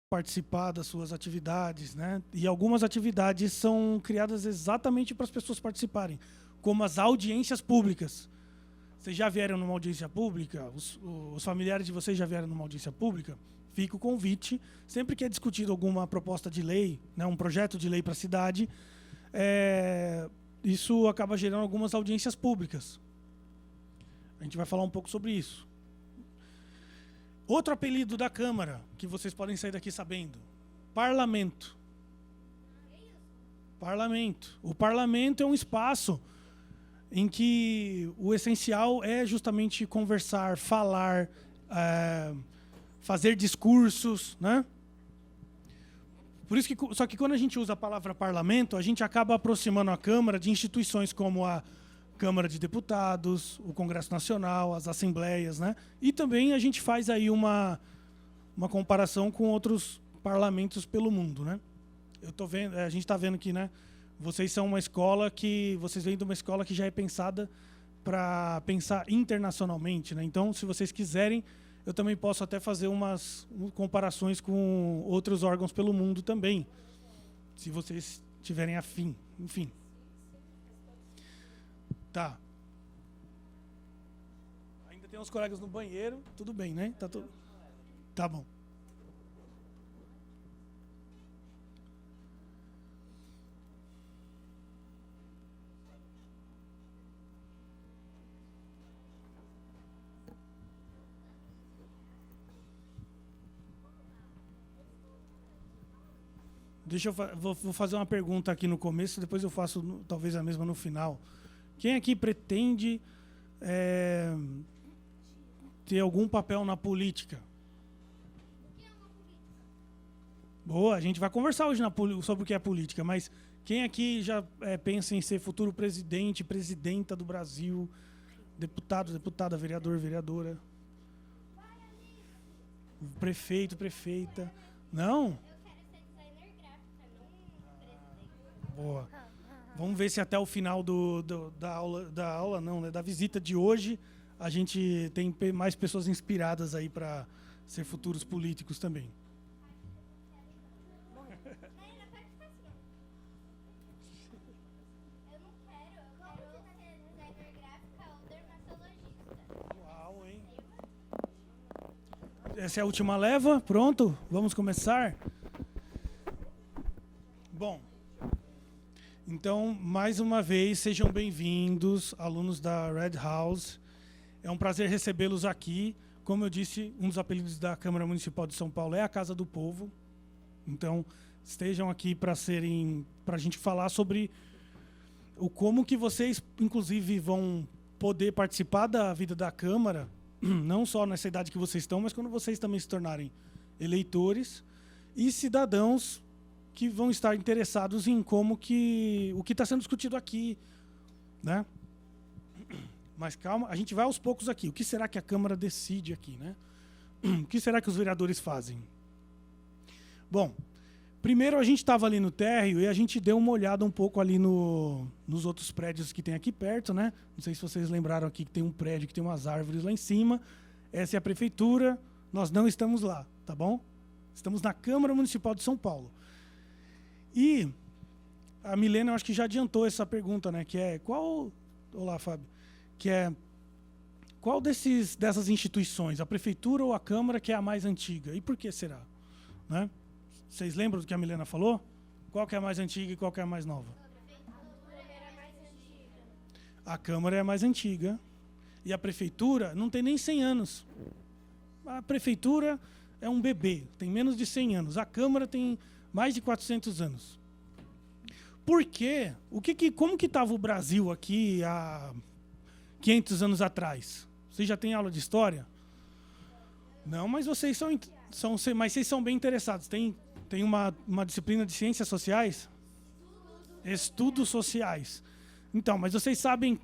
participar das suas atividades, né? E algumas atividades são criadas exatamente para as pessoas participarem, como as audiências públicas. Vocês já vieram numa audiência pública? Os familiares de vocês já vieram numa audiência pública? Fica o convite. Sempre que é discutido alguma proposta de lei, né, um projeto de lei para a cidade, isso acaba gerando algumas audiências públicas. A gente vai falar um pouco sobre isso. Outro apelido da Câmara, que vocês podem sair daqui sabendo: parlamento. Parlamento. O parlamento é um espaço em que o essencial é justamente conversar, falar, fazer discursos, né? Por isso que, só que quando a gente usa a palavra parlamento, a gente acaba aproximando a Câmara de instituições como a Câmara de Deputados, o Congresso Nacional, as assembleias, né? E também a gente faz aí uma comparação com outros parlamentos pelo mundo, né? Eu tô vendo, a gente está vendo que, né? Vocês são uma escola vocês vêm de uma escola que já é pensada para pensar internacionalmente, né? Então, se vocês quiserem, eu também posso até fazer umas comparações com outros órgãos pelo mundo também, se vocês tiverem afim, enfim. Tá. Ainda tem uns colegas no banheiro, tudo bem, né? Tá bom. Vou fazer uma pergunta aqui no começo, depois eu faço talvez a mesma no final. Quem aqui pretende ter algum papel na política? Boa, a gente vai conversar hoje sobre o que é política, mas quem aqui já pensa em ser futuro presidente, presidenta do Brasil, deputado, deputada, vereador, vereadora? Prefeito, prefeita? Não? Boa. Vamos ver se até o final da aula não, né, da visita de hoje, a gente tem mais pessoas inspiradas aí para ser futuros políticos também. Uau, hein? Essa é a última leva? Pronto? Vamos começar? Bom, então, mais uma vez, sejam bem-vindos, alunos da Red House. É um prazer recebê-los aqui. Como eu disse, um dos apelidos da Câmara Municipal de São Paulo é a Casa do Povo. Então, estejam aqui para a gente falar sobre como que vocês, inclusive, vão poder participar da vida da Câmara, não só nessa idade que vocês estão, mas quando vocês também se tornarem eleitores e cidadãos que vão estar interessados em o que está sendo discutido aqui, né? Mas calma, a gente vai aos poucos aqui. O que será que a Câmara decide aqui, né? O que será que os vereadores fazem? Bom, primeiro a gente estava ali no térreo e a gente deu uma olhada um pouco ali nos outros prédios que tem aqui perto, né? Não sei se vocês lembraram aqui que tem um prédio que tem umas árvores lá em cima. Essa é a prefeitura, nós não estamos lá, tá bom? Estamos na Câmara Municipal de São Paulo. E a Milena, eu acho que já adiantou essa pergunta, né? Que é qual... Olá, Fábio. Que é qual dessas instituições, a prefeitura ou a Câmara, que é a mais antiga? E por que será? Né? Vocês lembram do que a Milena falou? Qual que é a mais antiga e qual que é a mais nova? A Câmara é a mais antiga. E a prefeitura não tem nem 100 anos. A prefeitura é um bebê, tem menos de 100 anos. A Câmara tem mais de 400 anos. Por quê? Como que estava o Brasil aqui há 500 anos atrás? Vocês já têm aula de história? Não, mas vocês mas vocês são bem interessados. Tem uma disciplina de ciências sociais? Estudos sociais. Então, mas vocês sabem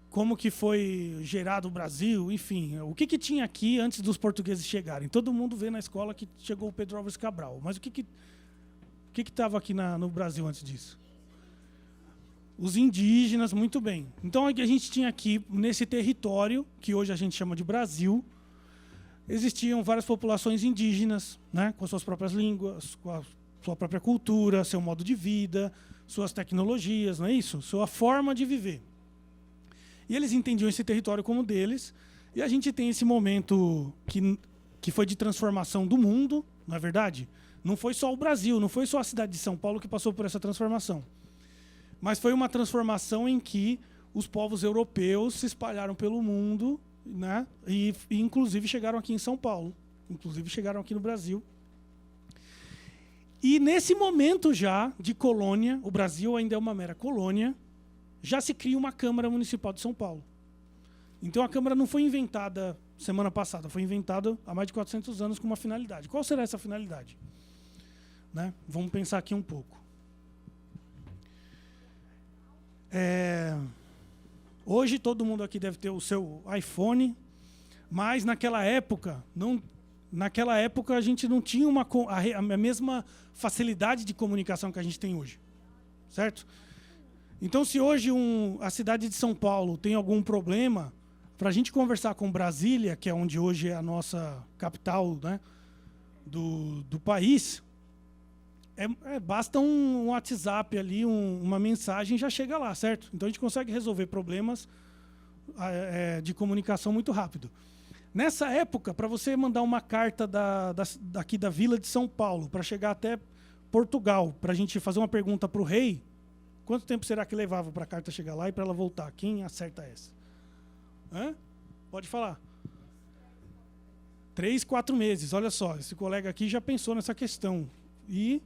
como que foi gerado o Brasil, enfim, o que tinha aqui antes dos portugueses chegarem? Todo mundo vê na escola que chegou o Pedro Álvares Cabral, mas o que estava aqui no Brasil antes disso? Os indígenas, muito bem. Então a gente tinha aqui, nesse território, que hoje a gente chama de Brasil, existiam várias populações indígenas, né, com suas próprias línguas, com a sua própria cultura, seu modo de vida, suas tecnologias, não é isso? Sua forma de viver. E eles entendiam esse território como deles, e a gente tem esse momento que foi de transformação do mundo, não é verdade? Não foi só o Brasil, não foi só a cidade de São Paulo que passou por essa transformação. Mas foi uma transformação em que os povos europeus se espalharam pelo mundo, né? E inclusive chegaram aqui em São Paulo, inclusive chegaram aqui no Brasil. E nesse momento já de colônia, o Brasil ainda é uma mera colônia, já se cria uma Câmara Municipal de São Paulo. Então a Câmara não foi inventada semana passada, foi inventada há mais de 400 anos com uma finalidade. Qual será essa finalidade? Né? Vamos pensar aqui um pouco. Hoje todo mundo aqui deve ter o seu iPhone, mas naquela época a gente não tinha a mesma facilidade de comunicação que a gente tem hoje, certo? Então, se hoje a cidade de São Paulo tem algum problema, para a gente conversar com Brasília, que é onde hoje é a nossa capital, né, do país, basta um WhatsApp ali, uma mensagem, já chega lá, certo? Então a gente consegue resolver problemas de comunicação muito rápido. Nessa época, para você mandar uma carta daqui da Vila de São Paulo, para chegar até Portugal, para a gente fazer uma pergunta para o rei, quanto tempo será que levava para a carta chegar lá e para ela voltar? Quem acerta essa? Hã? Pode falar. 3, 4 meses. Olha só, esse colega aqui já pensou nessa questão. E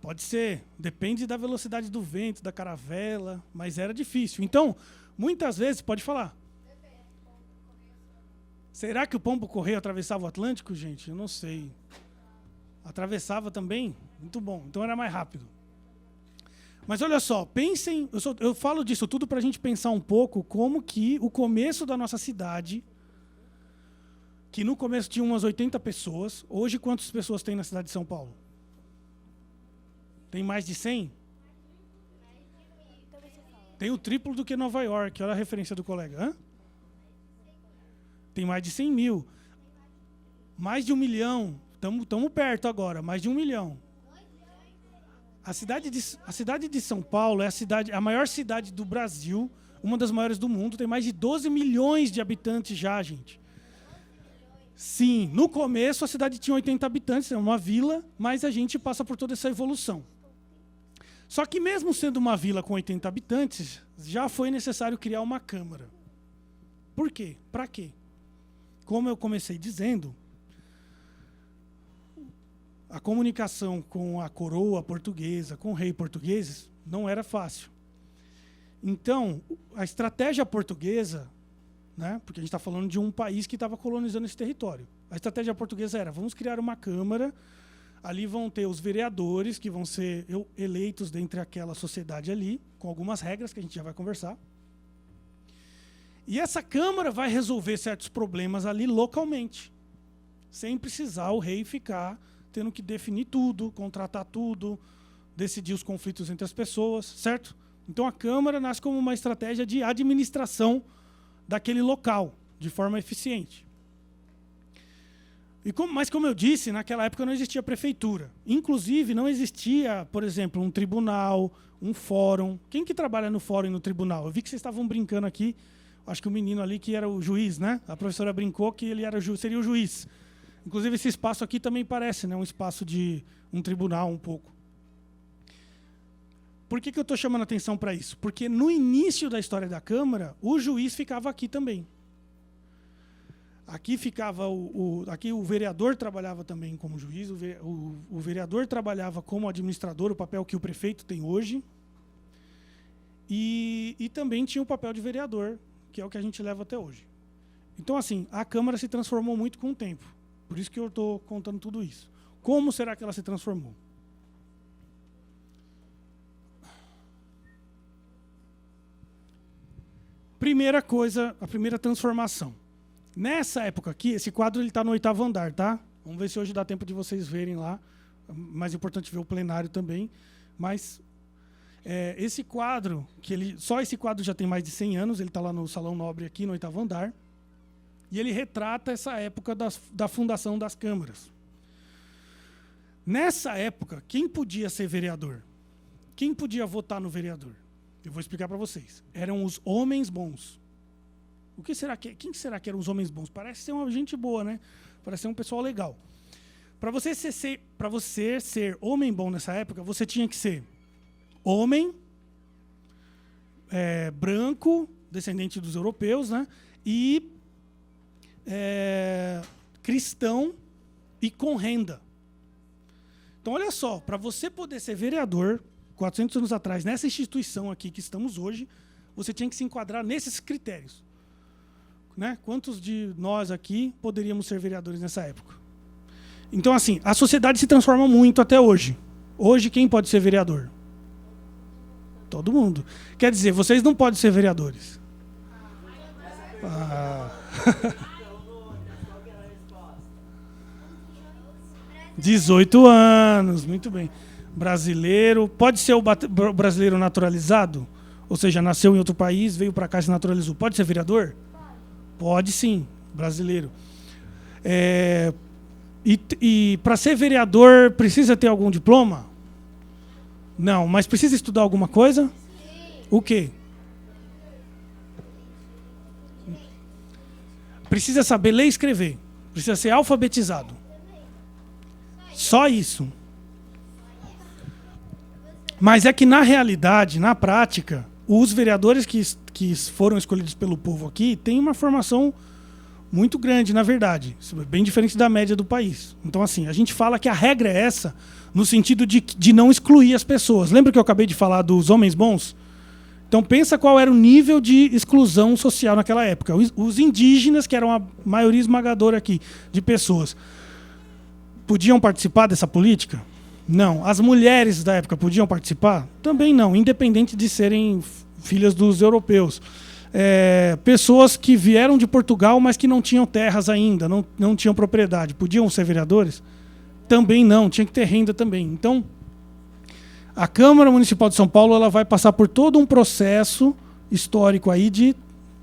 pode ser, depende da velocidade do vento, da caravela, mas era difícil. Então, muitas vezes, pode falar. Será que o pombo-correio atravessava o Atlântico, gente? Eu não sei. Atravessava também? Muito bom, então era mais rápido. Mas olha só, pensem, eu falo disso tudo para a gente pensar um pouco como que o começo da nossa cidade, que no começo tinha umas 80 pessoas, hoje quantas pessoas tem na cidade de São Paulo? Tem mais de 100? Tem o triplo do que Nova York, olha a referência do colega. Hã? Tem mais de 100 mil. Mais de 1 milhão, estamos perto agora, mais de 1 milhão. A cidade de São Paulo é a maior cidade do Brasil, uma das maiores do mundo, tem mais de 12 milhões de habitantes já, gente. Sim, no começo a cidade tinha 80 habitantes, é uma vila, mas a gente passa por toda essa evolução. Só que mesmo sendo uma vila com 80 habitantes, já foi necessário criar uma Câmara. Por quê? Para quê? Como eu comecei dizendo, a comunicação com a coroa portuguesa, com o rei português, não era fácil. Então, a estratégia portuguesa, né, porque a gente está falando de um país que estava colonizando esse território, a estratégia portuguesa era, vamos criar uma Câmara, ali vão ter os vereadores, que vão ser eleitos dentre aquela sociedade ali, com algumas regras que a gente já vai conversar. E essa Câmara vai resolver certos problemas ali localmente, sem precisar o rei ficar tendo que definir tudo, contratar tudo, decidir os conflitos entre as pessoas, certo? Então a Câmara nasce como uma estratégia de administração daquele local, de forma eficiente. Mas como eu disse, naquela época não existia prefeitura. Inclusive não existia, por exemplo, um tribunal, um fórum. Quem que trabalha no fórum e no tribunal? Eu vi que vocês estavam brincando aqui, acho que o menino ali que era o juiz, né? A professora brincou que ele seria o juiz. Inclusive, esse espaço aqui também parece, né, um espaço de um tribunal, um pouco. Por que eu estou chamando a atenção para isso? Porque no início da história da Câmara, o juiz ficava aqui também. Aqui ficava aqui o vereador trabalhava também como juiz, o vereador trabalhava como administrador, o papel que o prefeito tem hoje. E também tinha o papel de vereador, que é o que a gente leva até hoje. Então, assim, a Câmara se transformou muito com o tempo. Por isso que eu estou contando tudo isso. Como será que ela se transformou? Primeira coisa, a primeira transformação. Nessa época aqui, esse quadro está no 8º andar, tá? Vamos ver se hoje dá tempo de vocês verem lá. Mais importante ver o plenário também. Mas Esse quadro, só esse quadro já tem mais de 100 anos, ele está lá no Salão Nobre, aqui no 8º andar, e ele retrata essa época da fundação das câmaras. Nessa época, quem podia ser vereador? Quem podia votar no vereador? Eu vou explicar para vocês. Eram os homens bons. Quem será que eram os homens bons? Parece ser uma gente boa, né? Parece ser um pessoal legal. Para você ser homem bom nessa época, você tinha que ser homem, branco, descendente dos europeus, né? E cristão e com renda. Então, olha só, para você poder ser vereador, 400 anos atrás, nessa instituição aqui que estamos hoje, você tinha que se enquadrar nesses critérios. Né? Quantos de nós aqui poderíamos ser vereadores nessa época? Então, assim, a sociedade se transforma muito até hoje. Hoje, quem pode ser vereador? Todo mundo. Quer dizer, vocês não podem ser vereadores. 18 anos, muito bem. Brasileiro, pode ser o brasileiro naturalizado? Ou seja, nasceu em outro país, veio para cá e se naturalizou. Pode ser vereador? Pode sim, brasileiro. E para ser vereador, precisa ter algum diploma? Não, mas precisa estudar alguma coisa? Sim. O quê? Precisa saber ler e escrever. Precisa ser alfabetizado. Só isso. Mas é que, na realidade, na prática, os vereadores que foram escolhidos pelo povo aqui têm uma formação muito grande, na verdade. Bem diferente da média do país. Então, assim, a gente fala que a regra é essa, no sentido de não excluir as pessoas. Lembra que eu acabei de falar dos homens bons? Então, pensa qual era o nível de exclusão social naquela época. Os indígenas, que eram a maioria esmagadora aqui de pessoas, podiam participar dessa política? Não. As mulheres da época podiam participar? Também não, independente de serem filhas dos europeus. Pessoas que vieram de Portugal, mas que não tinham terras ainda, não tinham propriedade, podiam ser vereadores? Também não, tinha que ter renda também. Então, a Câmara Municipal de São Paulo ela vai passar por todo um processo histórico aí de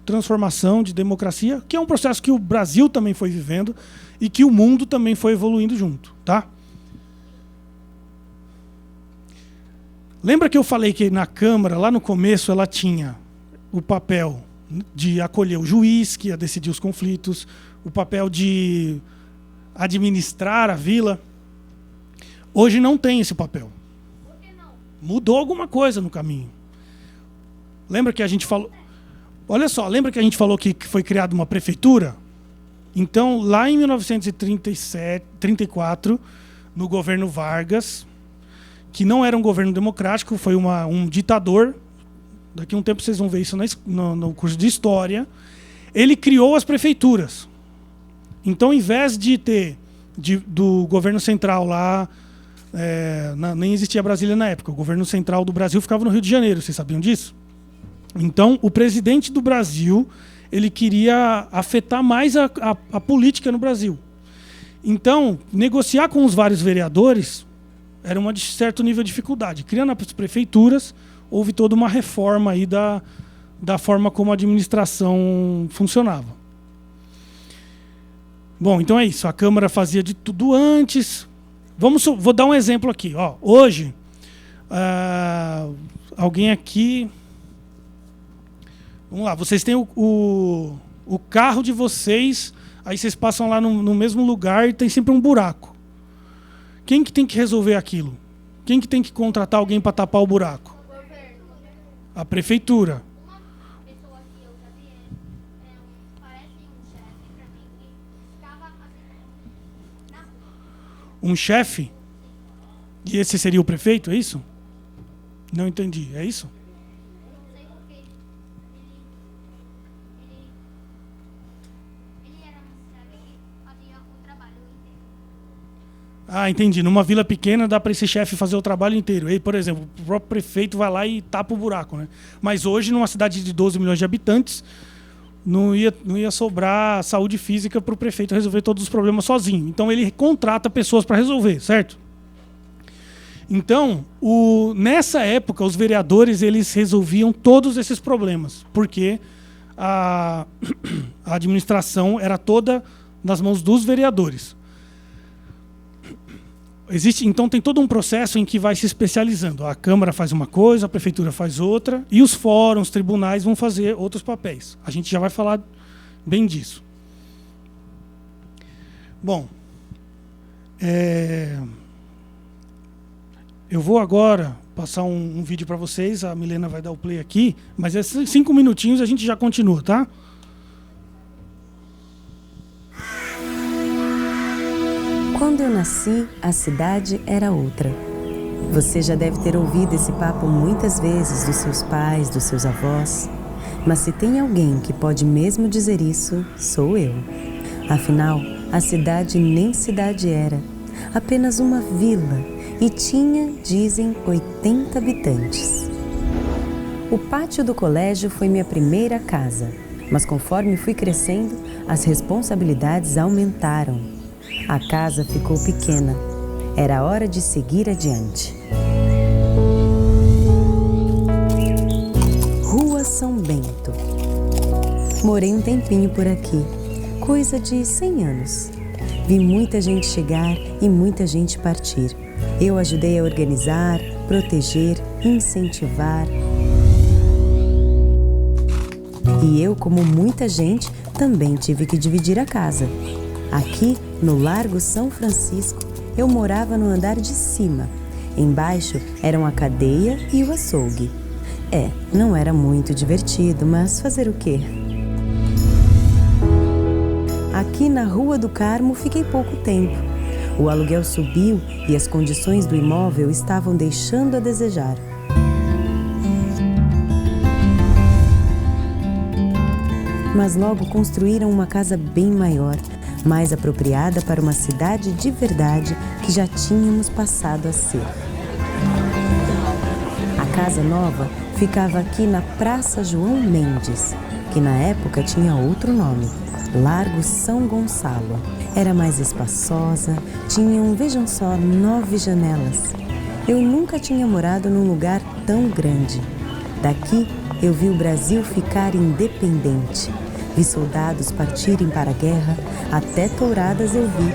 transformação, de democracia, que é um processo que o Brasil também foi vivendo e que o mundo também foi evoluindo junto, tá? Lembra que eu falei que na Câmara, lá no começo, ela tinha o papel de acolher o juiz, que ia decidir os conflitos, o papel de administrar a vila. Hoje não tem esse papel. Por que não? Mudou alguma coisa no caminho. Lembra que a gente falou... Olha só, lembra que a gente falou que foi criada uma prefeitura? Então, lá em 1934, no governo Vargas, que não era um governo democrático, foi um ditador. Daqui a um tempo vocês vão ver isso no curso de História. Ele criou as prefeituras. Então, em vez de ter do governo central lá, nem existia Brasília na época, o governo central do Brasil ficava no Rio de Janeiro, vocês sabiam disso? Então, o presidente do Brasil, ele queria afetar mais a política no Brasil. Então, negociar com os vários vereadores era de certo nível de dificuldade. Criando as prefeituras, houve toda uma reforma aí da forma como a administração funcionava. Bom, então é isso. A Câmara fazia de tudo antes. Vou dar um exemplo aqui. Hoje, alguém aqui... Vamos lá, vocês têm o carro de vocês, aí vocês passam lá no mesmo lugar e tem sempre um buraco. Quem que tem que resolver aquilo? Quem que tem que contratar alguém para tapar o buraco? A prefeitura. Uma pessoa que eu já vi parece um chefe para mim que ficava na rua. Um chefe? E esse seria o prefeito, é isso? Não entendi, é isso? Não sei porque ele era um chefe que fazia o trabalho inteiro. Ah, entendi. Numa vila pequena dá para esse chefe fazer o trabalho inteiro. Por exemplo, o próprio prefeito vai lá e tapa o buraco, né? Mas hoje, numa cidade de 12 milhões de habitantes, não ia sobrar saúde física para o prefeito resolver todos os problemas sozinho. Então ele contrata pessoas para resolver, certo? Então, nessa época, os vereadores eles resolviam todos esses problemas, porque a administração era toda nas mãos dos vereadores. Então tem todo um processo em que vai se especializando. A Câmara faz uma coisa, a Prefeitura faz outra, e os fóruns, tribunais vão fazer outros papéis. A gente já vai falar bem disso. Bom, eu vou agora passar um vídeo para vocês, a Milena vai dar o play aqui, mas 5 minutinhos a gente já continua, tá? Quando eu nasci, a cidade era outra. Você já deve ter ouvido esse papo muitas vezes dos seus pais, dos seus avós. Mas se tem alguém que pode mesmo dizer isso, sou eu. Afinal, a cidade nem cidade era, apenas uma vila, e tinha, dizem, 80 habitantes. O pátio do colégio foi minha primeira casa, mas conforme fui crescendo, as responsabilidades aumentaram. A casa ficou pequena. Era hora de seguir adiante. Rua São Bento. Morei um tempinho por aqui, coisa de 100 anos. Vi muita gente chegar e muita gente partir. Eu ajudei a organizar, proteger, incentivar. E eu, como muita gente, também tive que dividir a casa. Aqui, no Largo São Francisco, eu morava no andar de cima. Embaixo eram a cadeia e o açougue. Não era muito divertido, mas fazer o quê? Aqui na Rua do Carmo fiquei pouco tempo. O aluguel subiu e as condições do imóvel estavam deixando a desejar. Mas logo construíram uma casa bem maior, mais apropriada para uma cidade de verdade que já tínhamos passado a ser. A casa nova ficava aqui na Praça João Mendes, que na época tinha outro nome, Largo São Gonçalo. Era mais espaçosa, tinham, vejam só, 9 janelas. Eu nunca tinha morado num lugar tão grande. Daqui eu vi o Brasil ficar independente. Vi soldados partirem para a guerra, até touradas eu vi.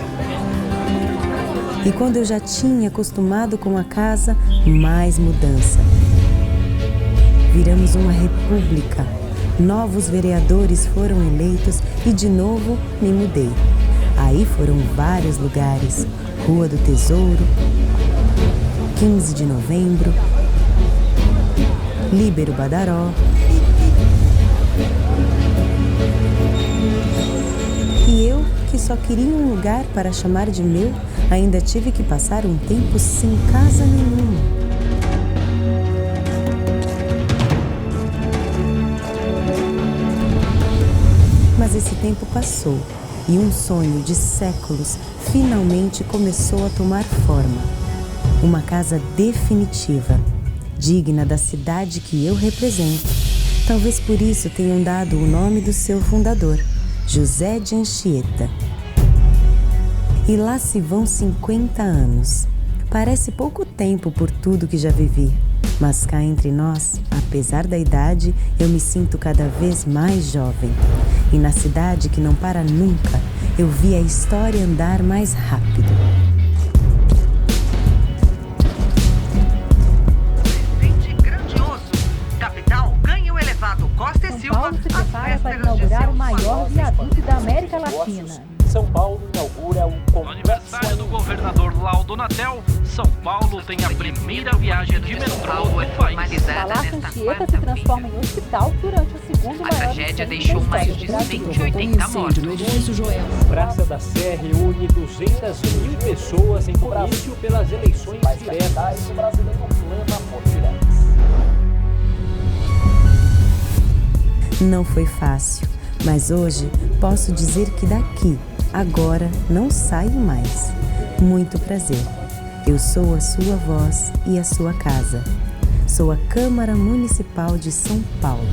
E quando eu já tinha acostumado com a casa, mais mudança. Viramos uma república. Novos vereadores foram eleitos e de novo me mudei. Aí foram vários lugares. Rua do Tesouro, 15 de Novembro, Líbero Badaró. E eu, que só queria um lugar para chamar de meu, ainda tive que passar um tempo sem casa nenhuma. Mas esse tempo passou e um sonho de séculos finalmente começou a tomar forma. Uma casa definitiva, digna da cidade que eu represento. Talvez por isso tenham dado o nome do seu fundador, José de Anchieta. E lá se vão 50 anos. Parece pouco tempo por tudo que já vivi, mas cá entre nós, apesar da idade, eu me sinto cada vez mais jovem. E na cidade que não para nunca, eu vi a história andar mais rápido. Costa e Silva, Paulo se prepara para inaugurar o maior viaduto da América Latina. São Paulo inaugura o No aniversário do governador Laudo Natel, São Paulo tem a primeira viagem de metrô do país. Palácio Anchieta se transforma em hospital durante o segundo maior tragédia deixou mais de 180 mortos. Praça da Sé reúne 200.000 pessoas em comício pelas eleições diretas. O brasileiro clama por diretas. Não foi fácil, mas hoje posso dizer que daqui, agora, não saio mais. Muito prazer. Eu sou a sua voz e a sua casa. Sou a Câmara Municipal de São Paulo.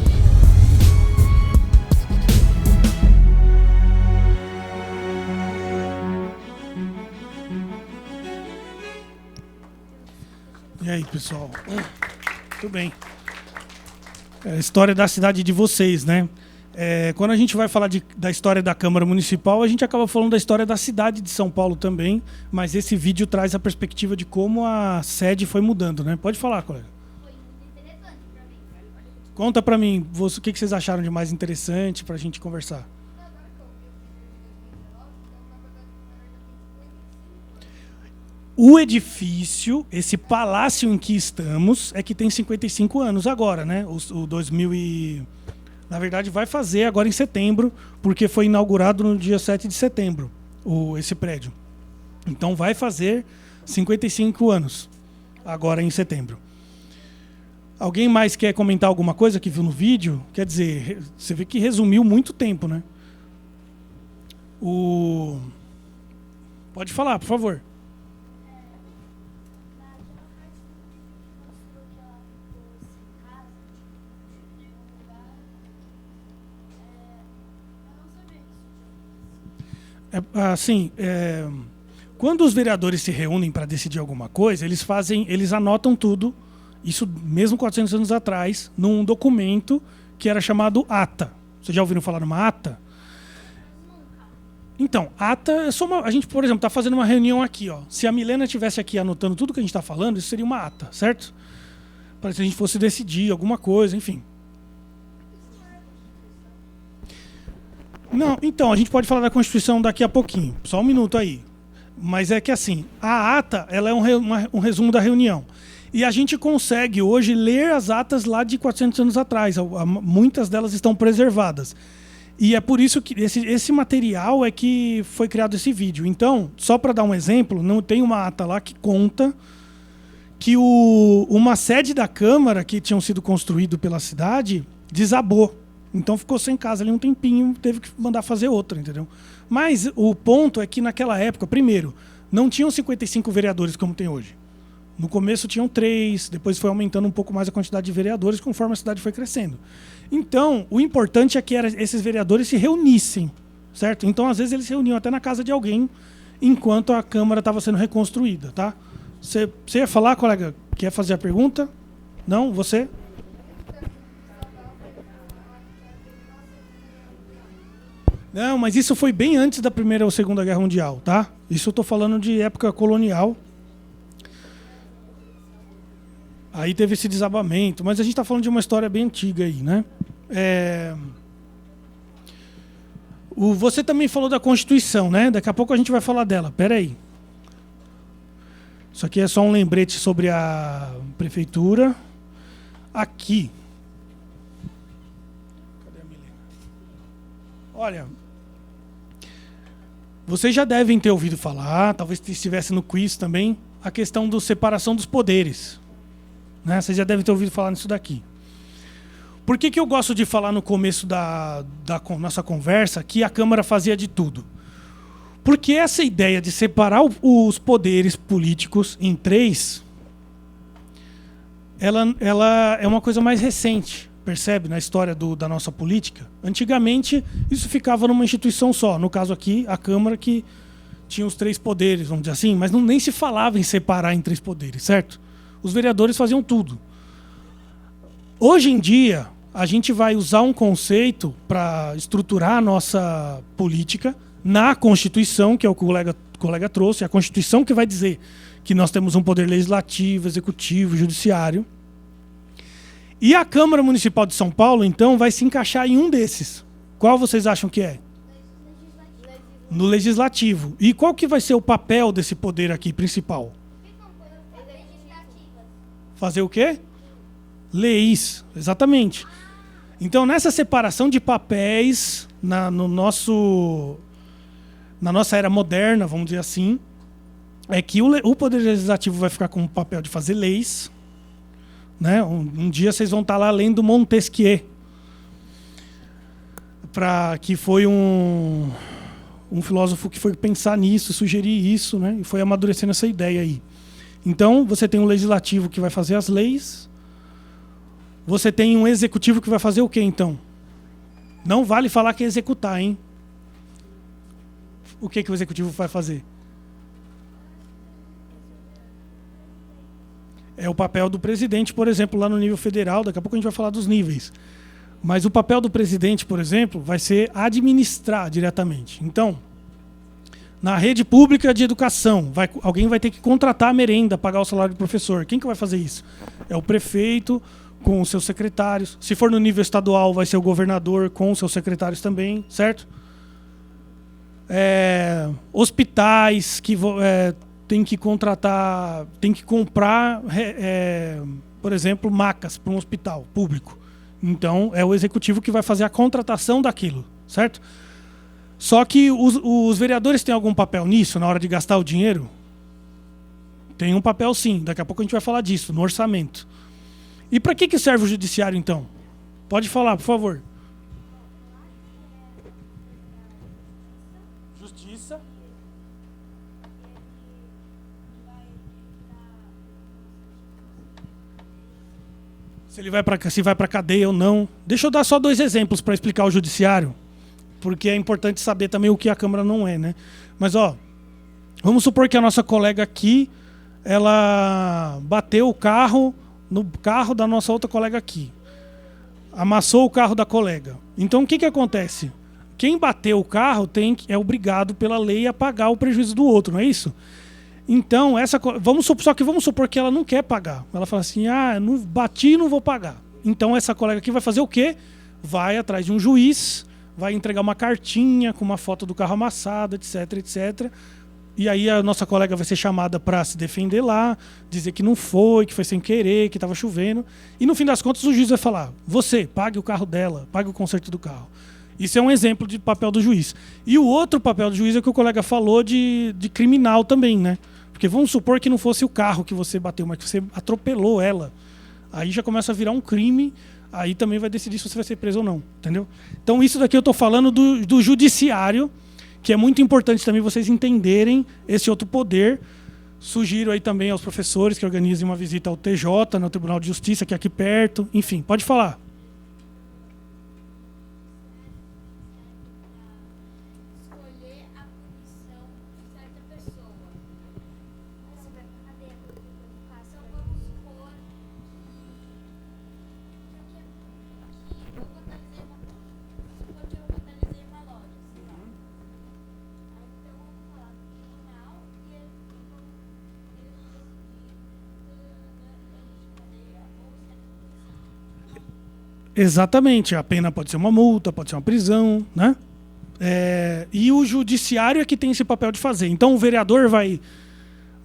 E aí, pessoal? Tudo bem. É a história da cidade de vocês, né? Quando a gente vai falar da história da Câmara Municipal, a gente acaba falando da história da cidade de São Paulo também, mas esse vídeo traz a perspectiva de como a sede foi mudando, né? Pode falar, colega. Foi muito interessante pra mim. Conta pra mim, o que vocês acharam de mais interessante pra gente conversar. O edifício, esse palácio em que estamos, é que tem 55 anos agora, né? O 2000 e... Na verdade, vai fazer agora em setembro, porque foi inaugurado no dia 7 de setembro, esse prédio. Então vai fazer 55 anos, agora em setembro. Alguém mais quer comentar alguma coisa que viu no vídeo? Quer dizer, você vê que resumiu muito tempo, né? Pode falar, por favor. Quando os vereadores se reúnem para decidir alguma coisa, eles anotam tudo, isso mesmo 400 anos atrás, num documento que era chamado ata. Vocês já ouviram falar numa ata? Então, ata é só a gente, por exemplo, está fazendo uma reunião aqui, ó. Se a Milena estivesse aqui anotando tudo que a gente está falando, isso seria uma ata, certo? Para se a gente fosse decidir alguma coisa, enfim. Não, então, a gente pode falar da Constituição daqui a pouquinho. Só um minuto aí. Mas é que assim, a ata ela é um resumo da reunião. E a gente consegue hoje ler as atas lá de 400 anos atrás. Muitas delas estão preservadas. E é por isso que esse material é que foi criado esse vídeo. Então, só para dar um exemplo, não tem uma ata lá que conta que uma sede da Câmara que tinham sido construído pela cidade desabou. Então ficou sem casa ali um tempinho, teve que mandar fazer outra, entendeu? Mas o ponto é que naquela época, primeiro, não tinham 55 vereadores como tem hoje. No começo tinham 3, depois foi aumentando um pouco mais a quantidade de vereadores conforme a cidade foi crescendo. Então, o importante é que esses vereadores se reunissem, certo? Então, às vezes, eles se reuniam até na casa de alguém enquanto a Câmara estava sendo reconstruída, tá? Você ia falar, colega? Quer fazer a pergunta? Não? Você? Não, mas isso foi bem antes da Primeira ou Segunda Guerra Mundial, tá? Isso eu estou falando de época colonial. Aí teve esse desabamento, mas a gente está falando de uma história bem antiga aí, né? Você também falou da Constituição, né? Daqui a pouco a gente vai falar dela. Pera aí. Isso aqui é só um lembrete sobre a prefeitura. Aqui. Cadê a Milena? Olha, vocês já devem ter ouvido falar, talvez estivesse no quiz também, a questão da separação dos poderes. Né? Vocês já devem ter ouvido falar nisso daqui. Por que eu gosto de falar no começo da nossa conversa que a Câmara fazia de tudo? Porque essa ideia de separar os poderes políticos em 3, ela é uma coisa mais recente, percebe? Na história da nossa política. Antigamente, isso ficava numa instituição só. No caso aqui, a Câmara, que tinha os 3 poderes, vamos dizer assim, mas nem se falava em separar em 3 poderes, certo? Os vereadores faziam tudo. Hoje em dia, a gente vai usar um conceito para estruturar a nossa política na Constituição, que é o que o colega trouxe, a Constituição que vai dizer que nós temos um poder legislativo, executivo, judiciário. E a Câmara Municipal de São Paulo, então, vai se encaixar em um desses. Qual vocês acham que é? No legislativo. E qual que vai ser o papel desse poder aqui, principal? Fazer o quê? Leis, exatamente. Então, nessa separação de papéis, na nossa era moderna, vamos dizer assim, é que o Poder Legislativo vai ficar com o papel de fazer leis. Né? Um dia vocês vão estar lá lendo Montesquieu, que foi um filósofo que foi pensar nisso, sugerir isso, né? E foi amadurecendo essa ideia aí. Então, você tem um legislativo que vai fazer as leis. Você tem um executivo que vai fazer o quê, então? Não vale falar que é executar, hein? O que o executivo vai fazer? é o papel do presidente, por exemplo, lá no nível federal. Daqui a pouco a gente vai falar dos níveis. Mas o papel do presidente, por exemplo, vai ser administrar diretamente. Então, na rede pública de educação, alguém vai ter que contratar a merenda, pagar o salário do professor. Quem que vai fazer isso? É o prefeito com os seus secretários. Se for no nível estadual, vai ser o governador com os seus secretários também, certo? Hospitais que tem que contratar, tem que comprar, por exemplo, macas para um hospital público. Então, é o executivo que vai fazer a contratação daquilo, certo? Só que os vereadores têm algum papel nisso, na hora de gastar o dinheiro? Tem um papel sim, daqui a pouco a gente vai falar disso, no orçamento. E para que serve o judiciário, então? Pode falar, por favor. Justiça. Se vai para cadeia ou não. Deixa eu dar só 2 exemplos para explicar o judiciário, porque é importante saber também o que a Câmara não é, né? Mas, vamos supor que a nossa colega aqui, ela bateu o carro no carro da nossa outra colega aqui. Amassou o carro da colega. Então, o que acontece? Quem bateu o carro é obrigado pela lei a pagar o prejuízo do outro, não é isso? Então, vamos supor que ela não quer pagar. Ela fala assim, não bati e não vou pagar. Então, essa colega aqui vai fazer o quê? Vai atrás de um juiz, vai entregar uma cartinha com uma foto do carro amassado, etc, etc. E aí a nossa colega vai ser chamada para se defender lá, dizer que não foi, que foi sem querer, que estava chovendo. E no fim das contas o juiz vai falar, você, pague o carro dela, pague o conserto do carro. Isso é um exemplo de papel do juiz. E o outro papel do juiz é o que o colega falou de criminal também, né? Porque vamos supor que não fosse o carro que você bateu, mas que você atropelou ela. Aí já começa a virar um crime, aí também vai decidir se você vai ser preso ou não, entendeu? Então isso daqui eu estou falando do judiciário, que é muito importante também vocês entenderem esse outro poder. Sugiro aí também aos professores que organizem uma visita ao TJ, no Tribunal de Justiça, que é aqui perto. Enfim, pode falar. Escolher a punição de certa pessoa. Você vai pra cadeia por educação, vamos supor que eu vandalizei uma loja. Aí então vamos falar no tribunal e eles vão Exatamente. A pena pode ser uma multa, pode ser uma prisão, né? E o judiciário é que tem esse papel de fazer. Então o vereador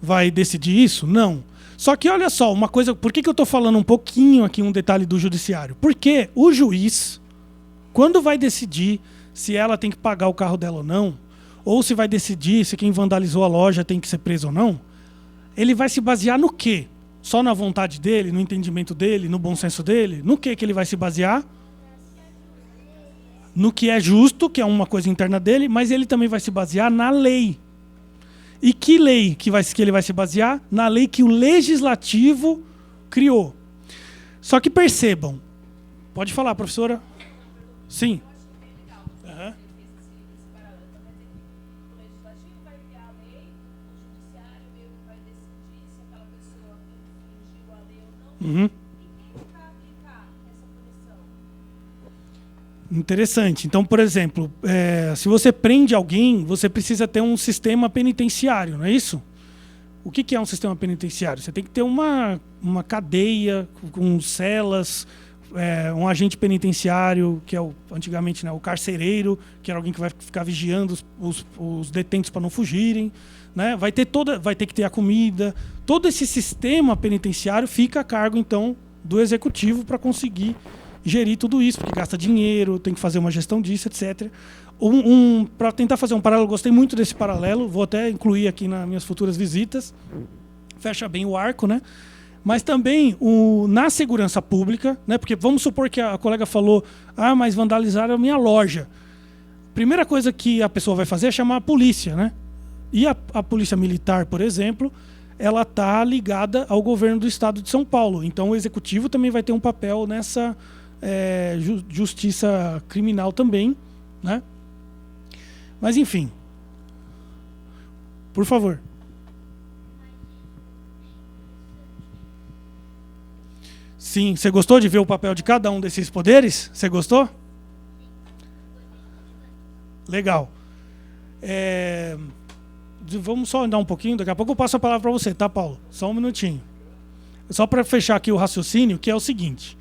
vai decidir isso? Não. Só que olha só, uma coisa. Por que eu estou falando um pouquinho aqui, um detalhe do judiciário? Porque o juiz, quando vai decidir se ela tem que pagar o carro dela ou não, ou se vai decidir se quem vandalizou a loja tem que ser preso ou não, ele vai se basear no quê? Só na vontade dele, no entendimento dele, no bom senso dele? No que ele vai se basear? No que é justo, que é uma coisa interna dele, mas ele também vai se basear na lei. E que lei que ele vai se basear? Na lei que o legislativo criou. Só que percebam. Pode falar, professora? Sim. Uhum. Uhum. Interessante. Então, por exemplo, se você prende alguém, você precisa ter um sistema penitenciário, não é isso? O que é um sistema penitenciário? Você tem que ter uma cadeia com celas, um agente penitenciário, que é antigamente, né, o carcereiro, que era alguém que vai ficar vigiando os detentos para não fugirem, né? Vai ter que ter a comida. Todo esse sistema penitenciário fica a cargo, então, do executivo para conseguir gerir tudo isso, porque gasta dinheiro, tem que fazer uma gestão disso, etc. Para tentar fazer um paralelo, gostei muito desse paralelo, vou até incluir aqui nas minhas futuras visitas. Fecha bem o arco, né? Mas também na segurança pública, né? Porque vamos supor que a colega falou, mas vandalizaram a minha loja. Primeira coisa que a pessoa vai fazer é chamar a polícia, né? E a polícia militar, por exemplo, ela está ligada ao governo do estado de São Paulo. Então o executivo também vai ter um papel nessa justiça criminal também, né? Mas enfim, por favor. Sim. Você gostou de ver o papel de cada um desses poderes? Você gostou? Legal. Vamos só andar um pouquinho, daqui a pouco eu passo a palavra para você, tá, Paulo? Só um minutinho. Só para fechar aqui o raciocínio, que é o seguinte.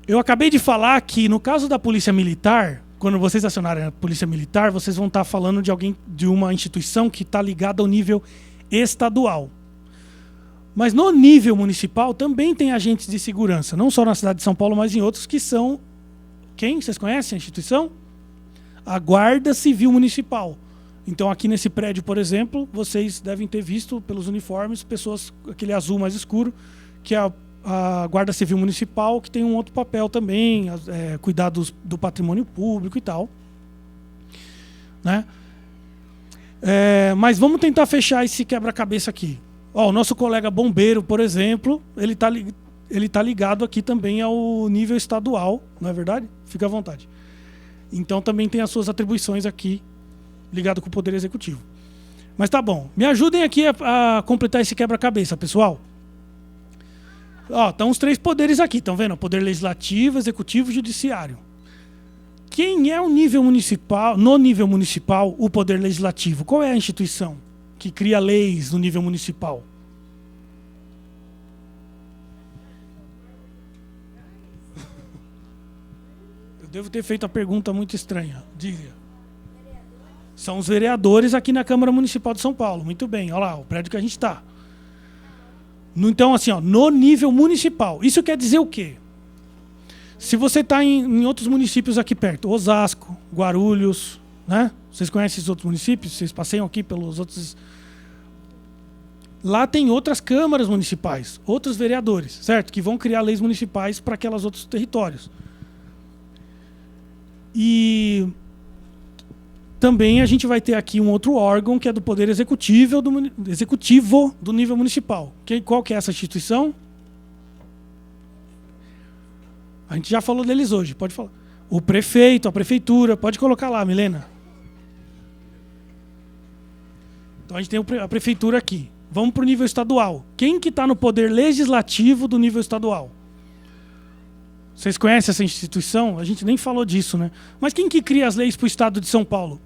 Eu acabei de falar que no caso da Polícia Militar, quando vocês acionarem a Polícia Militar, vocês vão estar falando de uma instituição que está ligada ao nível estadual. Mas no nível municipal também tem agentes de segurança, não só na cidade de São Paulo, mas em outros que são... Quem? Vocês conhecem a instituição? A Guarda Civil Municipal. Então aqui nesse prédio, por exemplo, vocês devem ter visto pelos uniformes pessoas, aquele azul mais escuro, que é a Guarda Civil Municipal, que tem um outro papel também, cuidar do patrimônio público e tal. Né? Mas vamos tentar fechar esse quebra-cabeça aqui. Ó, o nosso colega bombeiro, por exemplo, ele tá ligado aqui também ao nível estadual, não é verdade? Fica à vontade. Então também tem as suas atribuições aqui, ligado com o Poder Executivo. Mas tá bom. Me ajudem aqui a completar esse quebra-cabeça, pessoal. Ó, estão os 3 poderes aqui, estão vendo? Poder Legislativo, Executivo e Judiciário. Quem é o nível municipal, no nível municipal, o Poder Legislativo? Qual é a instituição que cria leis no nível municipal? Eu devo ter feito a pergunta muito estranha. Diga. São os vereadores aqui na Câmara Municipal de São Paulo. Muito bem, olha lá, o prédio que a gente está. Então, assim, ó, no nível municipal. Isso quer dizer o quê? Se você está em outros municípios aqui perto, Osasco, Guarulhos, né? Vocês conhecem esses outros municípios? Vocês passeiam aqui pelos outros... Lá tem outras câmaras municipais, outros vereadores, certo? Que vão criar leis municipais para aqueles outros territórios. E também a gente vai ter aqui um outro órgão que é do Poder Executivo do nível municipal. Qual que é essa instituição? A gente já falou deles hoje, pode falar. O prefeito, a prefeitura, pode colocar lá, Milena. Então a gente tem a prefeitura aqui. Vamos para o nível estadual. Quem que está no poder legislativo do nível estadual? Vocês conhecem essa instituição? A gente nem falou disso, né? Mas quem que cria as leis para o estado de São Paulo?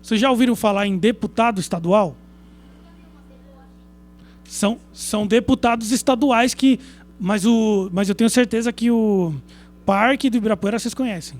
Vocês já ouviram falar em deputado estadual? São deputados estaduais que... Mas eu tenho certeza que o Parque do Ibirapuera vocês conhecem.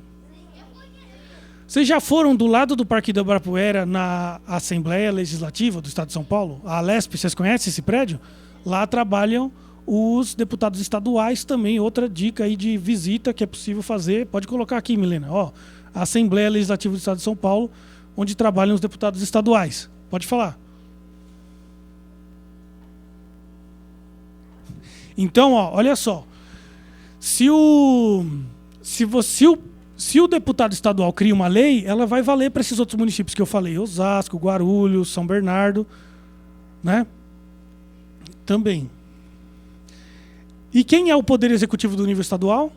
Vocês já foram do lado do Parque do Ibirapuera na Assembleia Legislativa do Estado de São Paulo? A Alesp, vocês conhecem esse prédio? Lá trabalham os deputados estaduais também. Outra dica aí de visita que é possível fazer. Pode colocar aqui, Milena. Ó, a Assembleia Legislativa do Estado de São Paulo, onde trabalham os deputados estaduais. Pode falar. Então, ó, olha só. Se o deputado estadual cria uma lei, ela vai valer para esses outros municípios que eu falei. Osasco, Guarulhos, São Bernardo, né? Também. E quem é o Poder Executivo do nível estadual?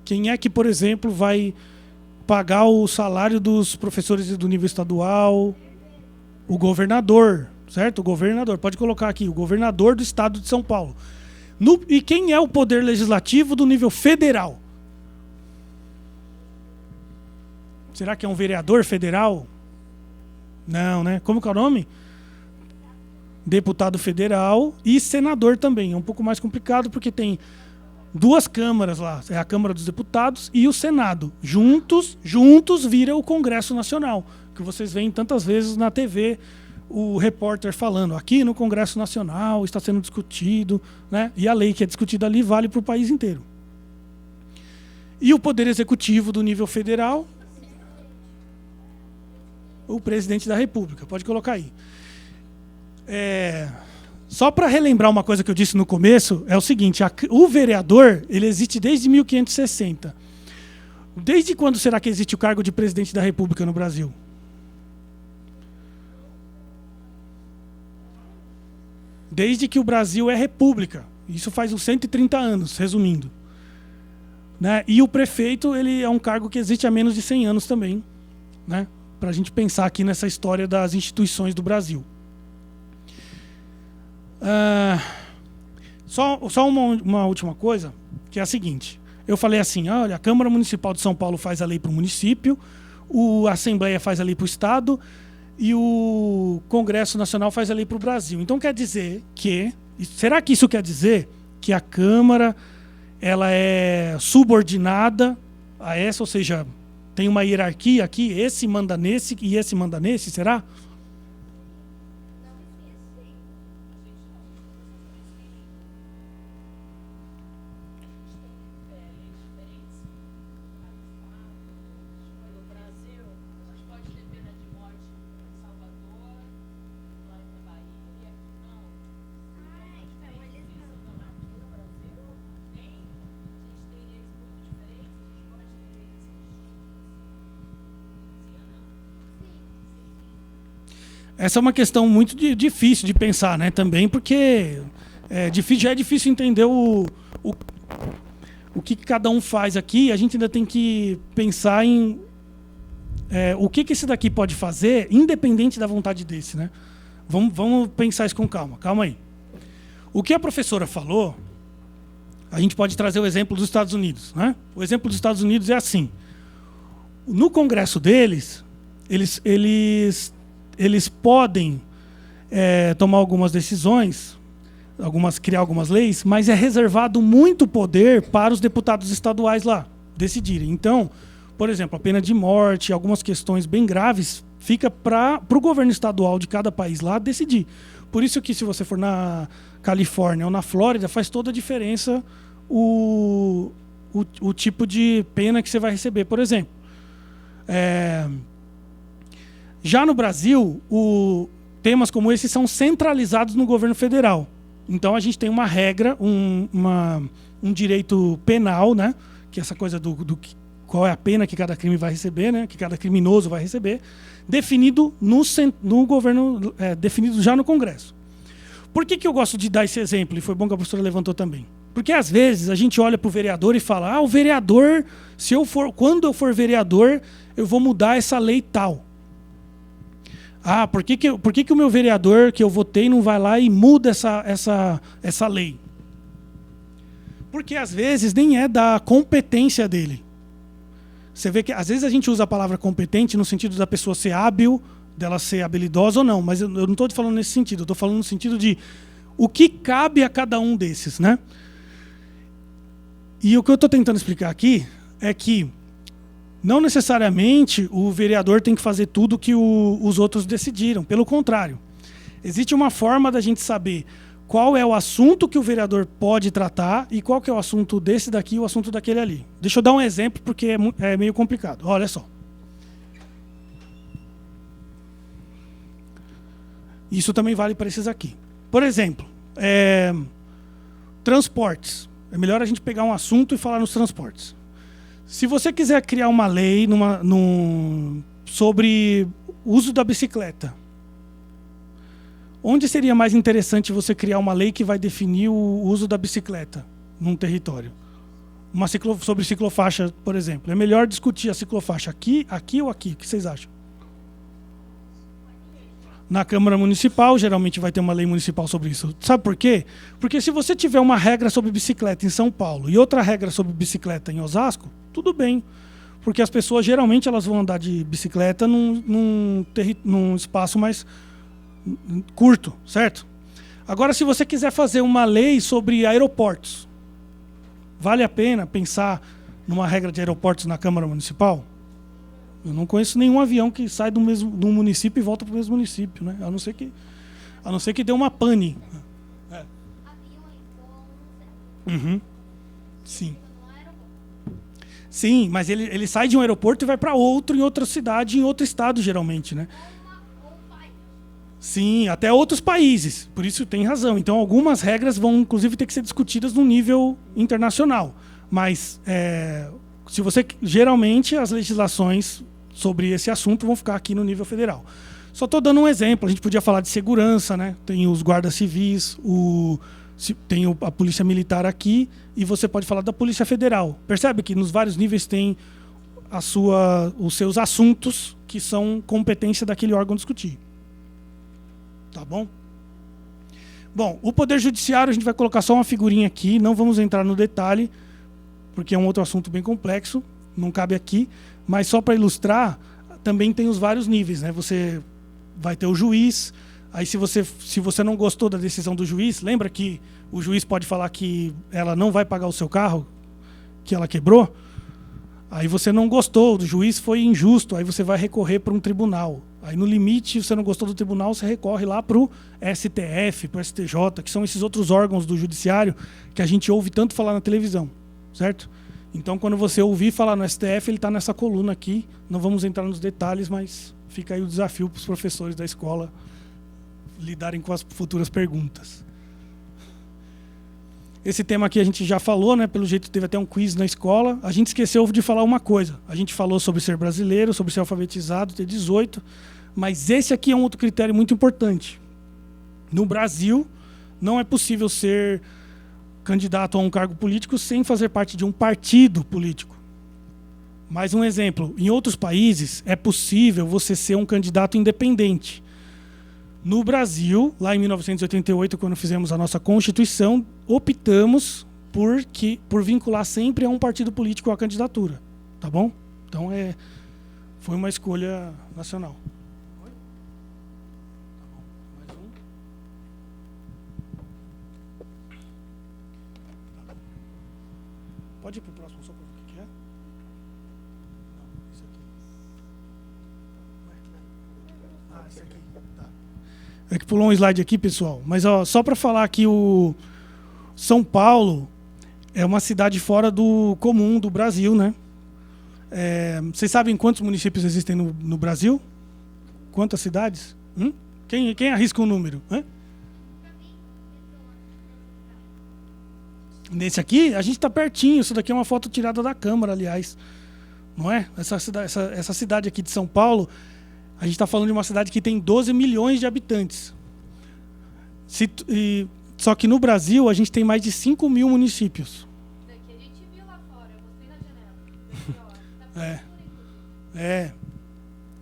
Quem é que, por exemplo, vai pagar o salário dos professores do nível estadual? O governador, certo? O governador. Pode colocar aqui, o governador do estado de São Paulo. E quem é o poder legislativo do nível federal? Será que é um vereador federal? Não, né? Como que é o nome? Deputado federal e senador também. É um pouco mais complicado porque tem 2 câmaras lá. É a Câmara dos Deputados e o Senado. Juntos vira o Congresso Nacional, que vocês veem tantas vezes na TV, o repórter falando, aqui no Congresso Nacional está sendo discutido, né? E a lei que é discutida ali vale para o país inteiro. E o Poder Executivo do nível federal? O Presidente da República. Pode colocar aí. Só para relembrar uma coisa que eu disse no começo, é o seguinte, o vereador, ele existe desde 1560. Desde quando será que existe o cargo de Presidente da República no Brasil? Desde que o Brasil é república. Isso faz uns 130 anos, resumindo. Né? E o prefeito, ele é um cargo que existe há menos de 100 anos também. Né? a gente pensar aqui nessa história das instituições do Brasil. Só uma última coisa, que é a seguinte. Eu falei assim, olha, a Câmara Municipal de São Paulo faz a lei para o município, a Assembleia faz a lei para o Estado e o Congresso Nacional faz a lei para o Brasil. Então quer dizer que... Será que isso quer dizer que a Câmara ela é subordinada a essa, ou seja, tem uma hierarquia aqui, esse manda nesse e esse manda nesse, será? Essa é uma questão muito difícil de pensar, né? Também porque já é difícil entender o que cada um faz aqui. A gente ainda tem que pensar em o que esse daqui pode fazer, independente da vontade desse, né? Vamos pensar isso com calma. Calma aí. O que a professora falou, a gente pode trazer o exemplo dos Estados Unidos, né? O exemplo dos Estados Unidos é assim. No Congresso deles, eles podem tomar algumas decisões, criar algumas leis, mas é reservado muito poder para os deputados estaduais lá decidirem. Então, por exemplo, a pena de morte, algumas questões bem graves, fica para o governo estadual de cada país lá decidir. Por isso que se você for na Califórnia ou na Flórida, faz toda a diferença o tipo de pena que você vai receber, por exemplo. Já no Brasil, temas como esse são centralizados no governo federal. Então, a gente tem uma regra, um direito penal, né? Que é essa coisa qual é a pena que cada crime vai receber, né? Que cada criminoso vai receber, definido no governo, definido já no Congresso. Por que eu gosto de dar esse exemplo? E foi bom que a professora levantou também. Porque, às vezes, a gente olha para o vereador e fala, o vereador, quando eu for vereador, eu vou mudar essa lei tal. Por que o meu vereador que eu votei não vai lá e muda essa lei? Porque, às vezes, nem é da competência dele. Você vê que, às vezes, a gente usa a palavra competente no sentido da pessoa ser hábil, dela ser habilidosa ou não. Mas eu não estou falando nesse sentido. Eu estou falando no sentido de o que cabe a cada um desses, né? E o que eu estou tentando explicar aqui é que não necessariamente o vereador tem que fazer tudo que os outros decidiram. Pelo contrário, existe uma forma da gente saber qual é o assunto que o vereador pode tratar e qual que é o assunto desse daqui e o assunto daquele ali. Deixa eu dar um exemplo, porque é meio complicado. Olha só. Isso também vale para esses aqui. Por exemplo, transportes. É melhor a gente pegar um assunto e falar nos transportes. Se você quiser criar uma lei sobre o uso da bicicleta, onde seria mais interessante você criar uma lei que vai definir o uso da bicicleta num território? Sobre ciclofaixa, por exemplo. É melhor discutir a ciclofaixa aqui ou aqui? O que vocês acham? Na Câmara Municipal, geralmente vai ter uma lei municipal sobre isso. Sabe por quê? Porque se você tiver uma regra sobre bicicleta em São Paulo e outra regra sobre bicicleta em Osasco, tudo bem. Porque as pessoas, geralmente, elas vão andar de bicicleta num espaço mais curto, certo? Agora, se você quiser fazer uma lei sobre aeroportos, vale a pena pensar numa regra de aeroportos na Câmara Municipal? Eu não conheço nenhum avião que sai de um município e volta para o mesmo município, né? A não ser que dê uma pane. Uhum. Sim. Sim, mas ele sai de um aeroporto e vai para outro, em outra cidade, em outro estado, geralmente, né? Sim, até outros países. Por isso tem razão. Então, algumas regras vão, inclusive, ter que ser discutidas no nível internacional. Mas, geralmente, as legislações sobre esse assunto vão ficar aqui no nível federal. Só estou dando um exemplo. A gente podia falar de segurança, né? Tem os guardas civis, tem a polícia militar aqui, e você pode falar da polícia federal. Percebe que nos vários níveis tem os seus assuntos que são competência daquele órgão discutir. Tá bom? Bom, o Poder Judiciário, a gente vai colocar só uma figurinha aqui, não vamos entrar no detalhe, porque é um outro assunto bem complexo, não cabe aqui, mas só para ilustrar, também tem os vários níveis, né? Você vai ter o juiz, aí se você não gostou da decisão do juiz, lembra que o juiz pode falar que ela não vai pagar o seu carro, que ela quebrou? Aí você não gostou, do juiz foi injusto, aí você vai recorrer para um tribunal. Aí no limite, se você não gostou do tribunal, você recorre lá para o STF, para o STJ, que são esses outros órgãos do judiciário que a gente ouve tanto falar na televisão, certo? Então quando você ouvir falar no STF, ele está nessa coluna aqui. Não vamos entrar nos detalhes, mas fica aí o desafio para os professores da escola lidarem com as futuras perguntas. Esse tema aqui a gente já falou, né? Pelo jeito teve até um quiz na escola. A gente esqueceu de falar uma coisa. A gente falou sobre ser brasileiro, sobre ser alfabetizado, ter 18. Mas esse aqui é um outro critério muito importante. No Brasil, não é possível ser candidato a um cargo político sem fazer parte de um partido político. Mais um exemplo. Em outros países, é possível você ser um candidato independente. No Brasil, lá em 1988, quando fizemos a nossa Constituição, optamos por vincular sempre a um partido político a candidatura. Tá bom? Então, foi uma escolha nacional. Oi? Tá bom. Mais um. Tá. Pode ir para o próximo só para ver o que é? Não, isso aqui. Ah, esse aqui. Tá. É que pulou um slide aqui, pessoal. Mas só para falar que o São Paulo é uma cidade fora do comum do Brasil, né? Vocês sabem quantos municípios existem no Brasil? Quantas cidades? Quem arrisca um número? Nesse aqui, a gente está pertinho. Isso daqui é uma foto tirada da Câmara, aliás. Não é? Essa cidade aqui de São Paulo, a gente está falando de uma cidade que tem 12 milhões de habitantes. Só que no Brasil, a gente tem mais de 5 mil municípios. Daqui a gente viu lá fora, eu mostrei na janela.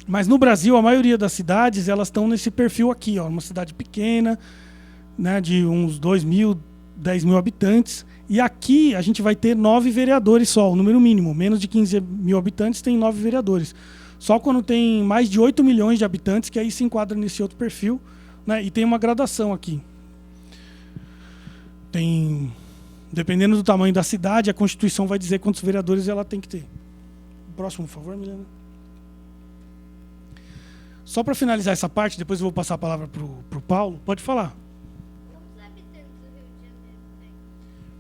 Mas no Brasil, a maioria das cidades, elas estão nesse perfil aqui, ó, uma cidade pequena, né, de uns 2 mil, 10 mil habitantes. E aqui a gente vai ter 9 vereadores só, o número mínimo. Menos de 15 mil habitantes tem 9 vereadores. Só quando tem mais de 8 milhões de habitantes, que aí se enquadra nesse outro perfil, né? E tem uma gradação aqui. Dependendo do tamanho da cidade, a Constituição vai dizer quantos vereadores ela tem que ter. Próximo, por favor, Milena. Só para finalizar essa parte, depois eu vou passar a palavra para o Paulo. Pode falar. Quantos habitantes o Rio de Janeiro tem?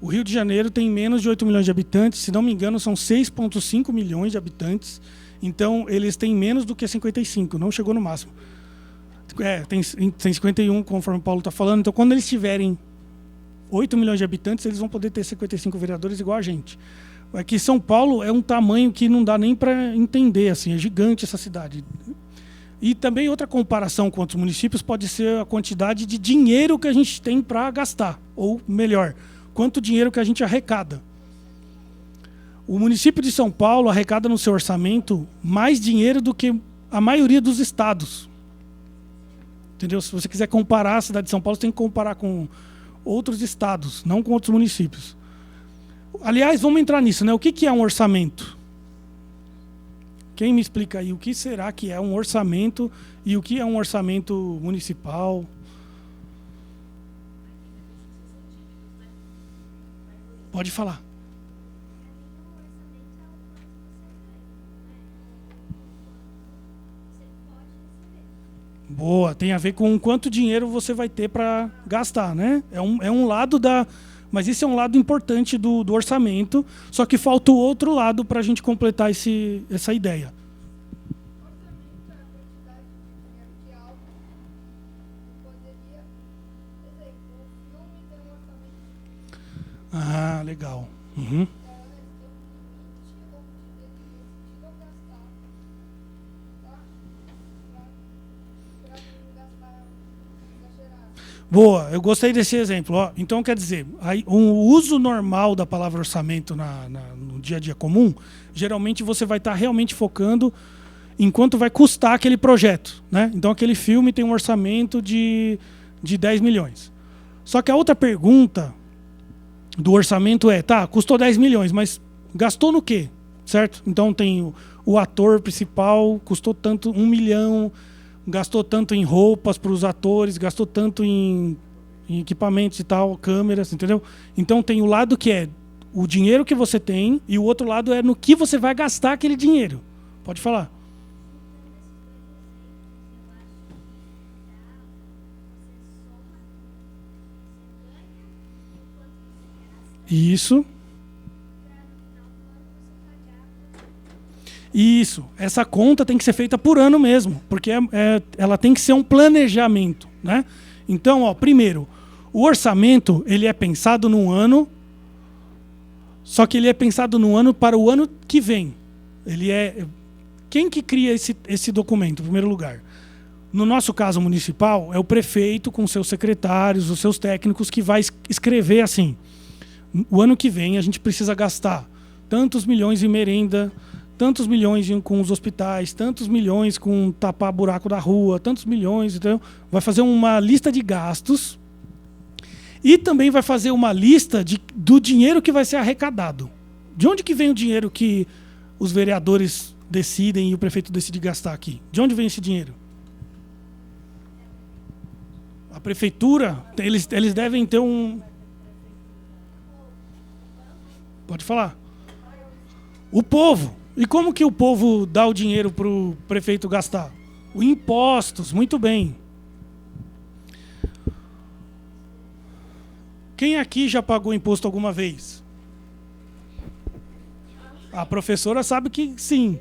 O Rio de Janeiro tem menos de 8 milhões de habitantes. Se não me engano, são 6,5 milhões de habitantes. Então, eles têm menos do que 55, não chegou no máximo. Tem 51, conforme o Paulo está falando. Então, quando eles tiverem 8 milhões de habitantes, eles vão poder ter 55 vereadores igual a gente. Aqui São Paulo é um tamanho que não dá nem para entender, assim, é gigante essa cidade. E também outra comparação com outros municípios pode ser a quantidade de dinheiro que a gente tem para gastar. Ou melhor, quanto dinheiro que a gente arrecada. O município de São Paulo arrecada no seu orçamento mais dinheiro do que a maioria dos estados. Entendeu? Se você quiser comparar a cidade de São Paulo, você tem que comparar com outros estados, não com outros municípios. Aliás, vamos entrar nisso, né? O que é um orçamento? Quem me explica aí o que será que é um orçamento e o que é um orçamento municipal? Pode falar. Boa, tem a ver com quanto dinheiro você vai ter para gastar, né? É um lado da... Mas esse é um lado importante do orçamento, só que falta o outro lado para a gente completar essa ideia. Orçamento é a quantidade de dinheiro que algo poderia... Exemplo, o filme tem um orçamento. Ah, legal. Uhum. Boa, eu gostei desse exemplo. Ó, então, quer dizer, o uso normal da palavra orçamento no dia a dia comum, geralmente você vai estar realmente focando em quanto vai custar aquele projeto, né? Então aquele filme tem um orçamento de 10 milhões. Só que a outra pergunta do orçamento é, tá, custou 10 milhões, mas gastou no quê? Certo? Então tem o ator principal, custou tanto, 1 milhão, gastou tanto em roupas para os atores, gastou tanto em equipamentos e tal, câmeras, entendeu? Então tem o lado que é o dinheiro que você tem e o outro lado é no que você vai gastar aquele dinheiro. Pode falar. Isso. Isso. Essa conta tem que ser feita por ano mesmo, porque ela tem que ser um planejamento, né? Então, ó, primeiro, o orçamento ele é pensado num ano, só que ele é pensado num ano para o ano que vem. Ele é quem que cria esse documento, em primeiro lugar? No nosso caso municipal, é o prefeito com seus secretários, os seus técnicos, que vai escrever assim: o ano que vem a gente precisa gastar tantos milhões em merenda, tantos milhões com os hospitais, tantos milhões com tapar buraco da rua, tantos milhões, então vai fazer uma lista de gastos e também vai fazer uma lista do dinheiro que vai ser arrecadado. De onde que vem o dinheiro que os vereadores decidem e o prefeito decide gastar aqui? De onde vem esse dinheiro? A prefeitura, eles devem ter um... Pode falar. O povo. E como que o povo dá o dinheiro para o prefeito gastar? O impostos, muito bem. Quem aqui já pagou imposto alguma vez? A professora sabe que sim.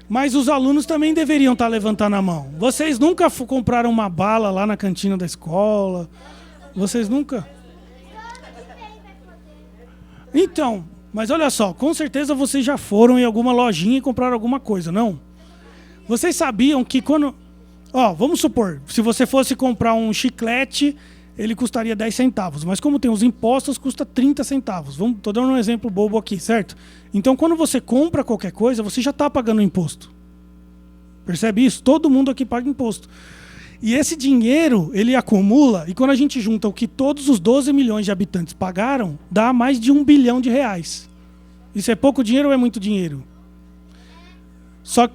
Mas os alunos também deveriam estar levantando a mão. Vocês nunca compraram uma bala lá na cantina da escola? Vocês nunca? Então, mas olha só, com certeza vocês já foram em alguma lojinha e compraram alguma coisa, não? Vocês sabiam que quando... Ó, vamos supor, se você fosse comprar um chiclete, ele custaria 10 centavos. Mas como tem os impostos, custa 30 centavos. Estou dando um exemplo bobo aqui, certo? Então, quando você compra qualquer coisa, você já está pagando imposto. Percebe isso? Todo mundo aqui paga imposto. E esse dinheiro, ele acumula, e quando a gente junta o que todos os 12 milhões de habitantes pagaram, dá mais de 1 bilhão de reais. Isso é pouco dinheiro ou é muito dinheiro? Só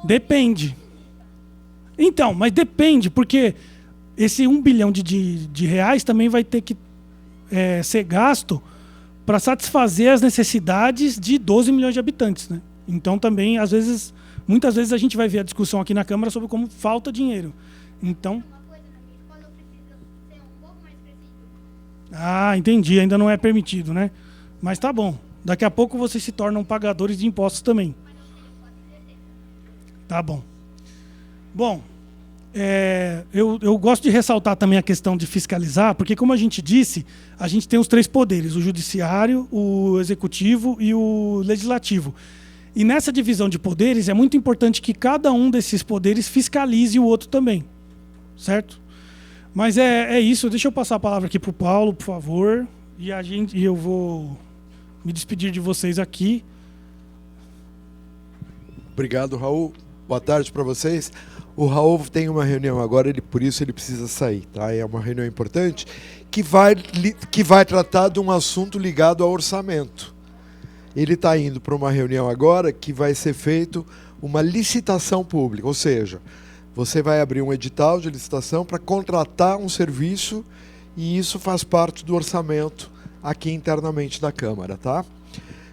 depende. Então, mas depende, porque esse 1 bilhão de reais também vai ter que ser gasto para satisfazer as necessidades de 12 milhões de habitantes, né? Então também, às vezes... Muitas vezes a gente vai ver a discussão aqui na Câmara sobre como falta dinheiro. Então... Ah, entendi. Ainda não é permitido, né? Mas tá bom. Daqui a pouco vocês se tornam pagadores de impostos também. Tá bom. Bom, eu gosto de ressaltar também a questão de fiscalizar, porque como a gente disse, a gente tem os 3 poderes, o judiciário, o executivo e o legislativo. E nessa divisão de poderes, é muito importante que cada um desses poderes fiscalize o outro também. Certo? Mas é isso. Deixa eu passar a palavra aqui para o Paulo, por favor. E eu vou me despedir de vocês aqui. Obrigado, Raul. Boa tarde para vocês. O Raul tem uma reunião agora, por isso ele precisa sair. Tá? É uma reunião importante que vai tratar de um assunto ligado ao orçamento. Ele está indo para uma reunião agora que vai ser feito uma licitação pública, ou seja, você vai abrir um edital de licitação para contratar um serviço e isso faz parte do orçamento aqui internamente da Câmara, tá?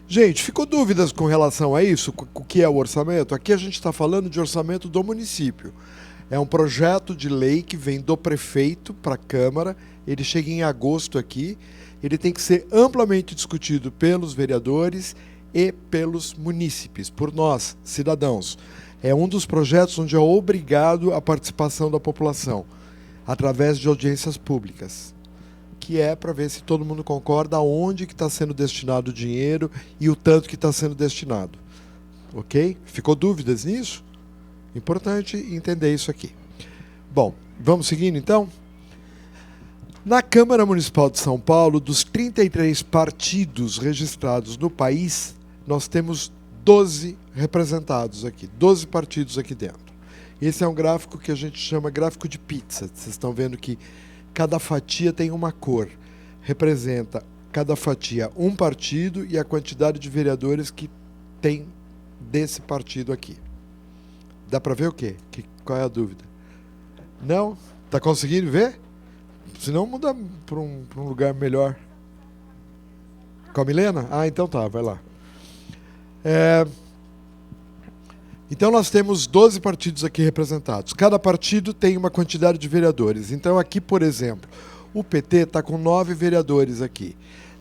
Gente, ficou dúvidas com relação a isso? O que é o orçamento? Aqui a gente está falando de orçamento do município. É um projeto de lei que vem do prefeito para a Câmara, ele chega em agosto aqui. Ele tem que ser amplamente discutido pelos vereadores e pelos munícipes, por nós, cidadãos. É um dos projetos onde é obrigado a participação da população, através de audiências públicas, que é para ver se todo mundo concorda aonde que está sendo destinado o dinheiro e o tanto que está sendo destinado. Ok? Ficou dúvidas nisso? Importante entender isso aqui. Bom, vamos seguindo então? Na Câmara Municipal de São Paulo, dos 33 partidos registrados no país, nós temos 12 representados aqui, 12 partidos aqui dentro. Esse é um gráfico que a gente chama gráfico de pizza. Vocês estão vendo que cada fatia tem uma cor. Representa cada fatia um partido e a quantidade de vereadores que tem desse partido aqui. Dá para ver o quê? Qual é a dúvida? Não? Tá conseguindo ver? Se não, muda para um lugar melhor. Com a Milena? Ah, então tá, vai lá. Então nós temos 12 partidos aqui representados. Cada partido tem uma quantidade de vereadores. Então aqui, por exemplo, o PT está com 9 vereadores aqui.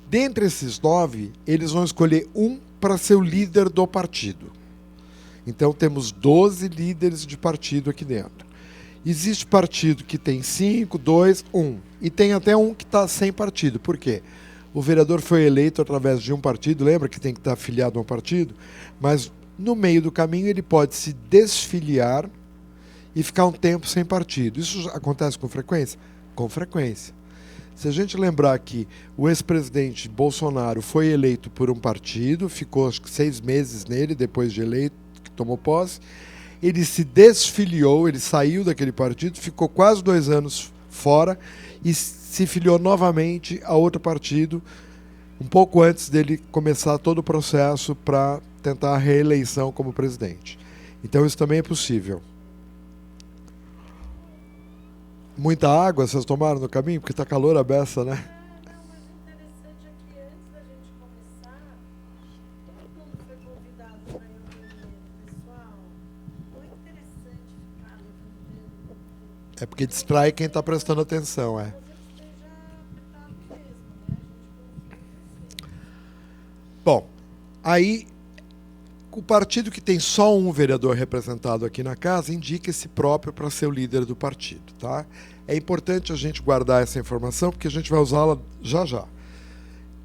Dentre esses 9, eles vão escolher um para ser o líder do partido. Então temos 12 líderes de partido aqui dentro. Existe partido que tem 5, 2, 1. E tem até um que está sem partido. Por quê? O vereador foi eleito através de um partido, lembra que tem que estar afiliado a um partido? Mas no meio do caminho ele pode se desfiliar e ficar um tempo sem partido. Isso acontece com frequência? Com frequência. Se a gente lembrar que o ex-presidente Bolsonaro foi eleito por um partido, ficou acho que 6 meses nele, depois de eleito, que tomou posse, ele se desfiliou, ele saiu daquele partido, ficou quase 2 anos fora e se filiou novamente a outro partido, um pouco antes dele começar todo o processo para tentar a reeleição como presidente. Então isso também é possível. Muita água vocês tomaram no caminho? Porque está calor a beça, né? Não, mas o interessante é que antes da gente começar, todo mundo foi convidado para ir ao banheiro, pessoal. Foi interessante ficar levantando. É porque distrai quem está prestando atenção, é. Talvez esteja apertado mesmo, né? A gente confia em você. Bom, aí o partido que tem só um vereador representado aqui na casa indica esse próprio para ser o líder do partido, tá? É importante a gente guardar essa informação porque a gente vai usá-la já já.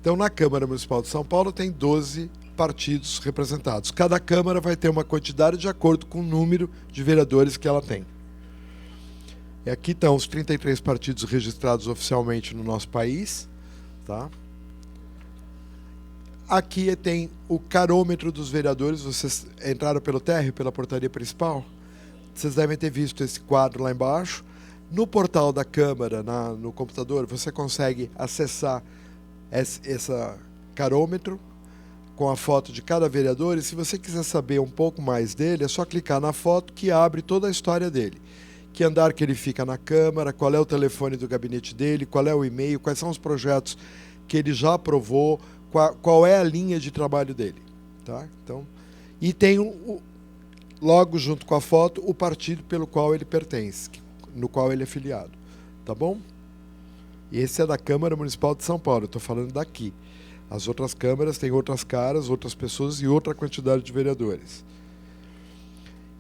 Então, na Câmara Municipal de São Paulo tem 12 partidos representados. Cada Câmara vai ter uma quantidade de acordo com o número de vereadores que ela tem. E aqui estão os 33 partidos registrados oficialmente no nosso país, tá? Aqui tem o carômetro dos vereadores. Vocês entraram pelo térreo, pela portaria principal? Vocês devem ter visto esse quadro lá embaixo. No portal da Câmara, no computador, você consegue acessar esse carômetro com a foto de cada vereador. E se você quiser saber um pouco mais dele, é só clicar na foto que abre toda a história dele. Que andar que ele fica na Câmara, qual é o telefone do gabinete dele, qual é o e-mail, quais são os projetos que ele já aprovou, qual é a linha de trabalho dele, tá? Então, e tem logo junto com a foto o partido pelo qual ele pertence, no qual ele é filiado, tá bom? Esse é da Câmara Municipal de São Paulo, eu estou falando daqui. As outras câmaras têm outras caras, outras pessoas e outra quantidade de vereadores.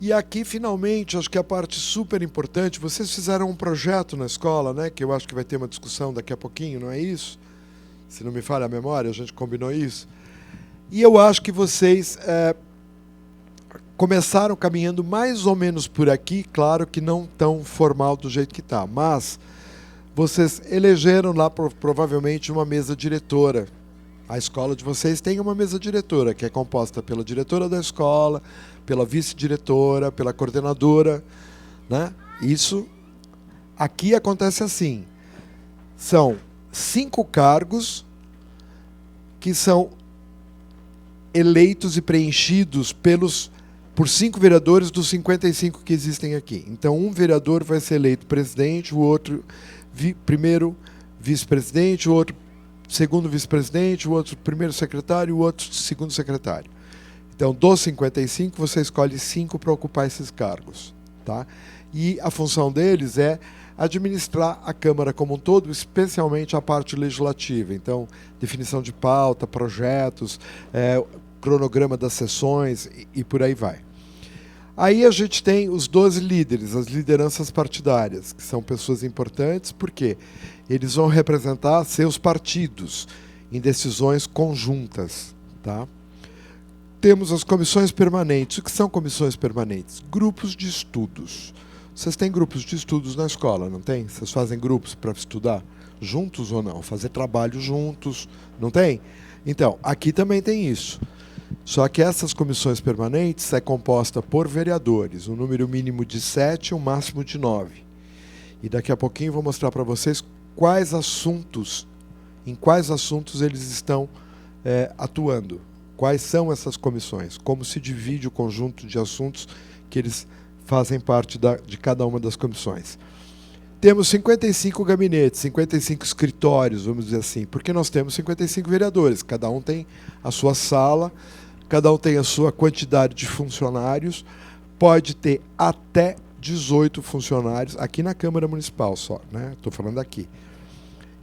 E aqui, finalmente, acho que a parte super importante, vocês fizeram um projeto na escola, né? Que eu acho que vai ter uma discussão daqui a pouquinho, não é isso? Se não me falha a memória, a gente combinou isso. E eu acho que vocês começaram caminhando mais ou menos por aqui, claro que não tão formal do jeito que está, mas vocês elegeram lá provavelmente uma mesa diretora. A escola de vocês tem uma mesa diretora, que é composta pela diretora da escola, pela vice-diretora, pela coordenadora, né? Isso aqui acontece assim. São 5 cargos que são eleitos e preenchidos por 5 vereadores dos 55 que existem aqui. Então, um vereador vai ser eleito presidente, o outro primeiro vice-presidente, o outro segundo vice-presidente, o outro primeiro secretário, o outro segundo secretário. Então, dos 55, você escolhe 5 para ocupar esses cargos, tá? E a função deles é administrar a Câmara como um todo, especialmente a parte legislativa. Então, definição de pauta, projetos, cronograma das sessões e por aí vai. Aí a gente tem os 12 líderes, as lideranças partidárias, que são pessoas importantes, porque eles vão representar seus partidos em decisões conjuntas, tá? Temos as comissões permanentes. O que são comissões permanentes? Grupos de estudos. Vocês têm grupos de estudos na escola, não tem? Vocês fazem grupos para estudar juntos ou não? Fazer trabalho juntos, não tem? Então, aqui também tem isso. Só que essas comissões permanentes é composta por vereadores, um número mínimo de 7 e um máximo de 9. E daqui a pouquinho eu vou mostrar para vocês em quais assuntos eles estão atuando. Quais são essas comissões, como se divide o conjunto de assuntos que eles fazem parte de cada uma das comissões. Temos 55 gabinetes, 55 escritórios, vamos dizer assim, porque nós temos 55 vereadores, cada um tem a sua sala, cada um tem a sua quantidade de funcionários, pode ter até 18 funcionários, aqui na Câmara Municipal só, né? Estou falando aqui.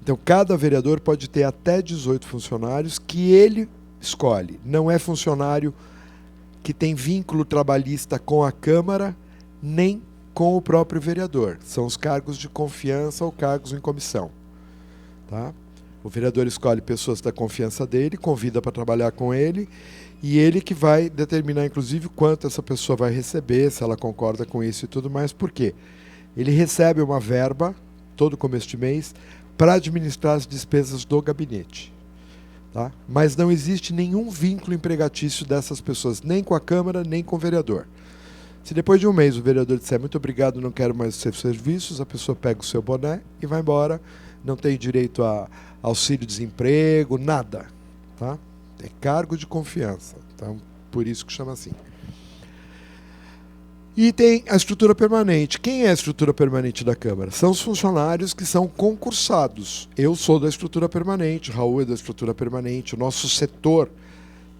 Então, cada vereador pode ter até 18 funcionários que ele escolhe. Não é funcionário que tem vínculo trabalhista com a Câmara, nem com o próprio vereador. São os cargos de confiança ou cargos em comissão. Tá? O vereador escolhe pessoas da confiança dele, convida para trabalhar com ele, e ele que vai determinar, inclusive, quanto essa pessoa vai receber, se ela concorda com isso e tudo mais. Por quê? Ele recebe uma verba, todo começo de mês, para administrar as despesas do gabinete. Tá? Mas não existe nenhum vínculo empregatício dessas pessoas, nem com a Câmara, nem com o vereador. Se depois de um mês o vereador disser muito obrigado, não quero mais os seus serviços, a pessoa pega o seu boné e vai embora, não tem direito a auxílio-desemprego, nada. Tá? É cargo de confiança, então, por isso que chama assim. E tem a estrutura permanente. Quem é a estrutura permanente da Câmara? São os funcionários que são concursados. Eu sou da estrutura permanente, o Raul é da estrutura permanente, o nosso setor,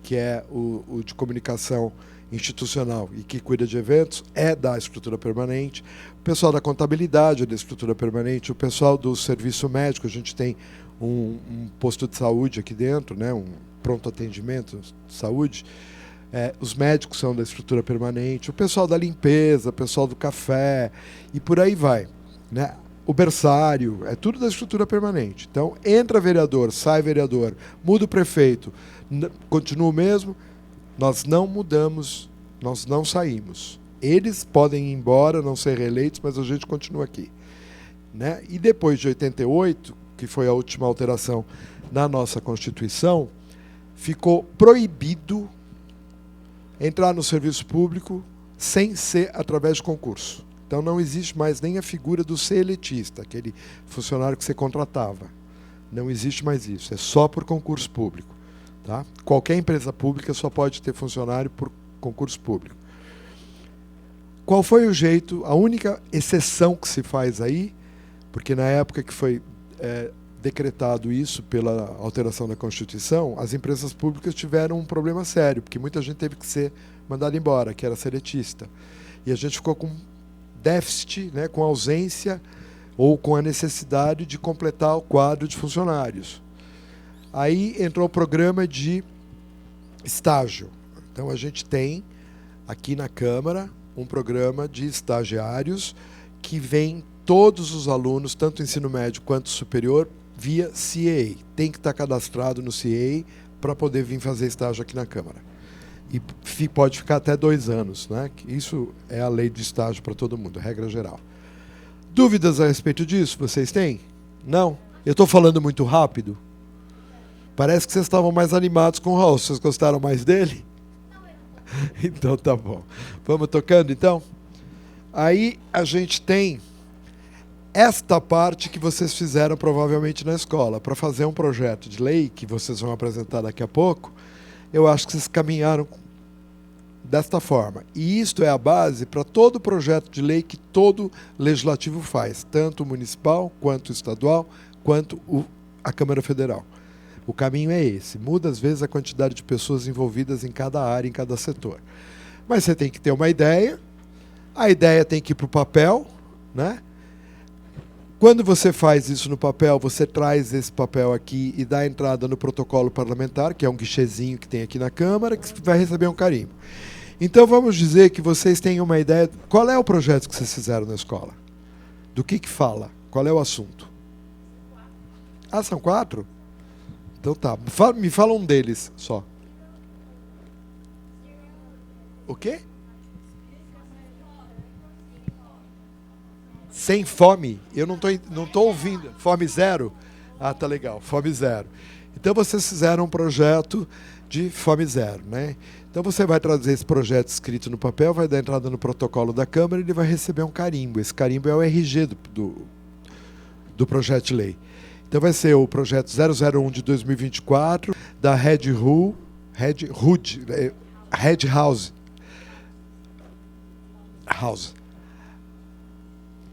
que é o de comunicação institucional e que cuida de eventos, é da estrutura permanente. O pessoal da contabilidade é da estrutura permanente. O pessoal do serviço médico, a gente tem um posto de saúde aqui dentro, né, um pronto atendimento de saúde. Os médicos são da estrutura permanente, o pessoal da limpeza, o pessoal do café, e por aí vai. Né? O berçário, é tudo da estrutura permanente. Então, entra vereador, sai vereador, muda o prefeito, continua o mesmo, nós não mudamos, nós não saímos. Eles podem ir embora, não ser reeleitos, mas a gente continua aqui. Né? E depois de 88, que foi a última alteração na nossa Constituição, ficou proibido entrar no serviço público sem ser através de concurso. Então não existe mais nem a figura do seletista, aquele funcionário que você contratava. Não existe mais isso, é só por concurso público. Tá? Qualquer empresa pública só pode ter funcionário por concurso público. Qual foi o jeito, a única exceção que se faz aí, porque na época que foi decretado isso pela alteração da Constituição, as empresas públicas tiveram um problema sério, porque muita gente teve que ser mandada embora, que era seletista. E a gente ficou com déficit, né, com ausência ou com a necessidade de completar o quadro de funcionários. Aí entrou o programa de estágio. Então a gente tem aqui na Câmara um programa de estagiários que vem todos os alunos, tanto ensino médio quanto superior, via CAA. Tem que estar cadastrado no CAA para poder vir fazer estágio aqui na Câmara. E pode ficar até 2 anos. Né? Isso é a lei de estágio para todo mundo, regra geral. Dúvidas a respeito disso? Vocês têm? Não? Eu estou falando muito rápido? Parece que vocês estavam mais animados com o Raul. Vocês gostaram mais dele? Então tá bom. Vamos tocando então? Aí a gente tem esta parte que vocês fizeram provavelmente na escola. Para fazer um projeto de lei, que vocês vão apresentar daqui a pouco, eu acho que vocês caminharam desta forma. E isto é a base para todo projeto de lei que todo legislativo faz, tanto o municipal, quanto o estadual, quanto a Câmara Federal. O caminho é esse. Muda, às vezes, a quantidade de pessoas envolvidas em cada área, em cada setor. Mas você tem que ter uma ideia, a ideia tem que ir para o papel, né? Quando você faz isso no papel, você traz esse papel aqui e dá entrada no protocolo parlamentar, que é um guichezinho que tem aqui na Câmara, que vai receber um carimbo. Então, vamos dizer que vocês têm uma ideia. Qual é o projeto que vocês fizeram na escola? Do que fala? Qual é o assunto? Ah, são 4? Então tá. Me fala um deles só. O quê? Sem fome? Eu não tô ouvindo. Fome zero? Ah, tá legal. Fome zero. Então vocês fizeram um projeto de fome zero, né? Então você vai trazer esse projeto escrito no papel, vai dar entrada no protocolo da Câmara e ele vai receber um carimbo. Esse carimbo é o RG do projeto de lei. Então vai ser o projeto 001 de 2024 da Red House,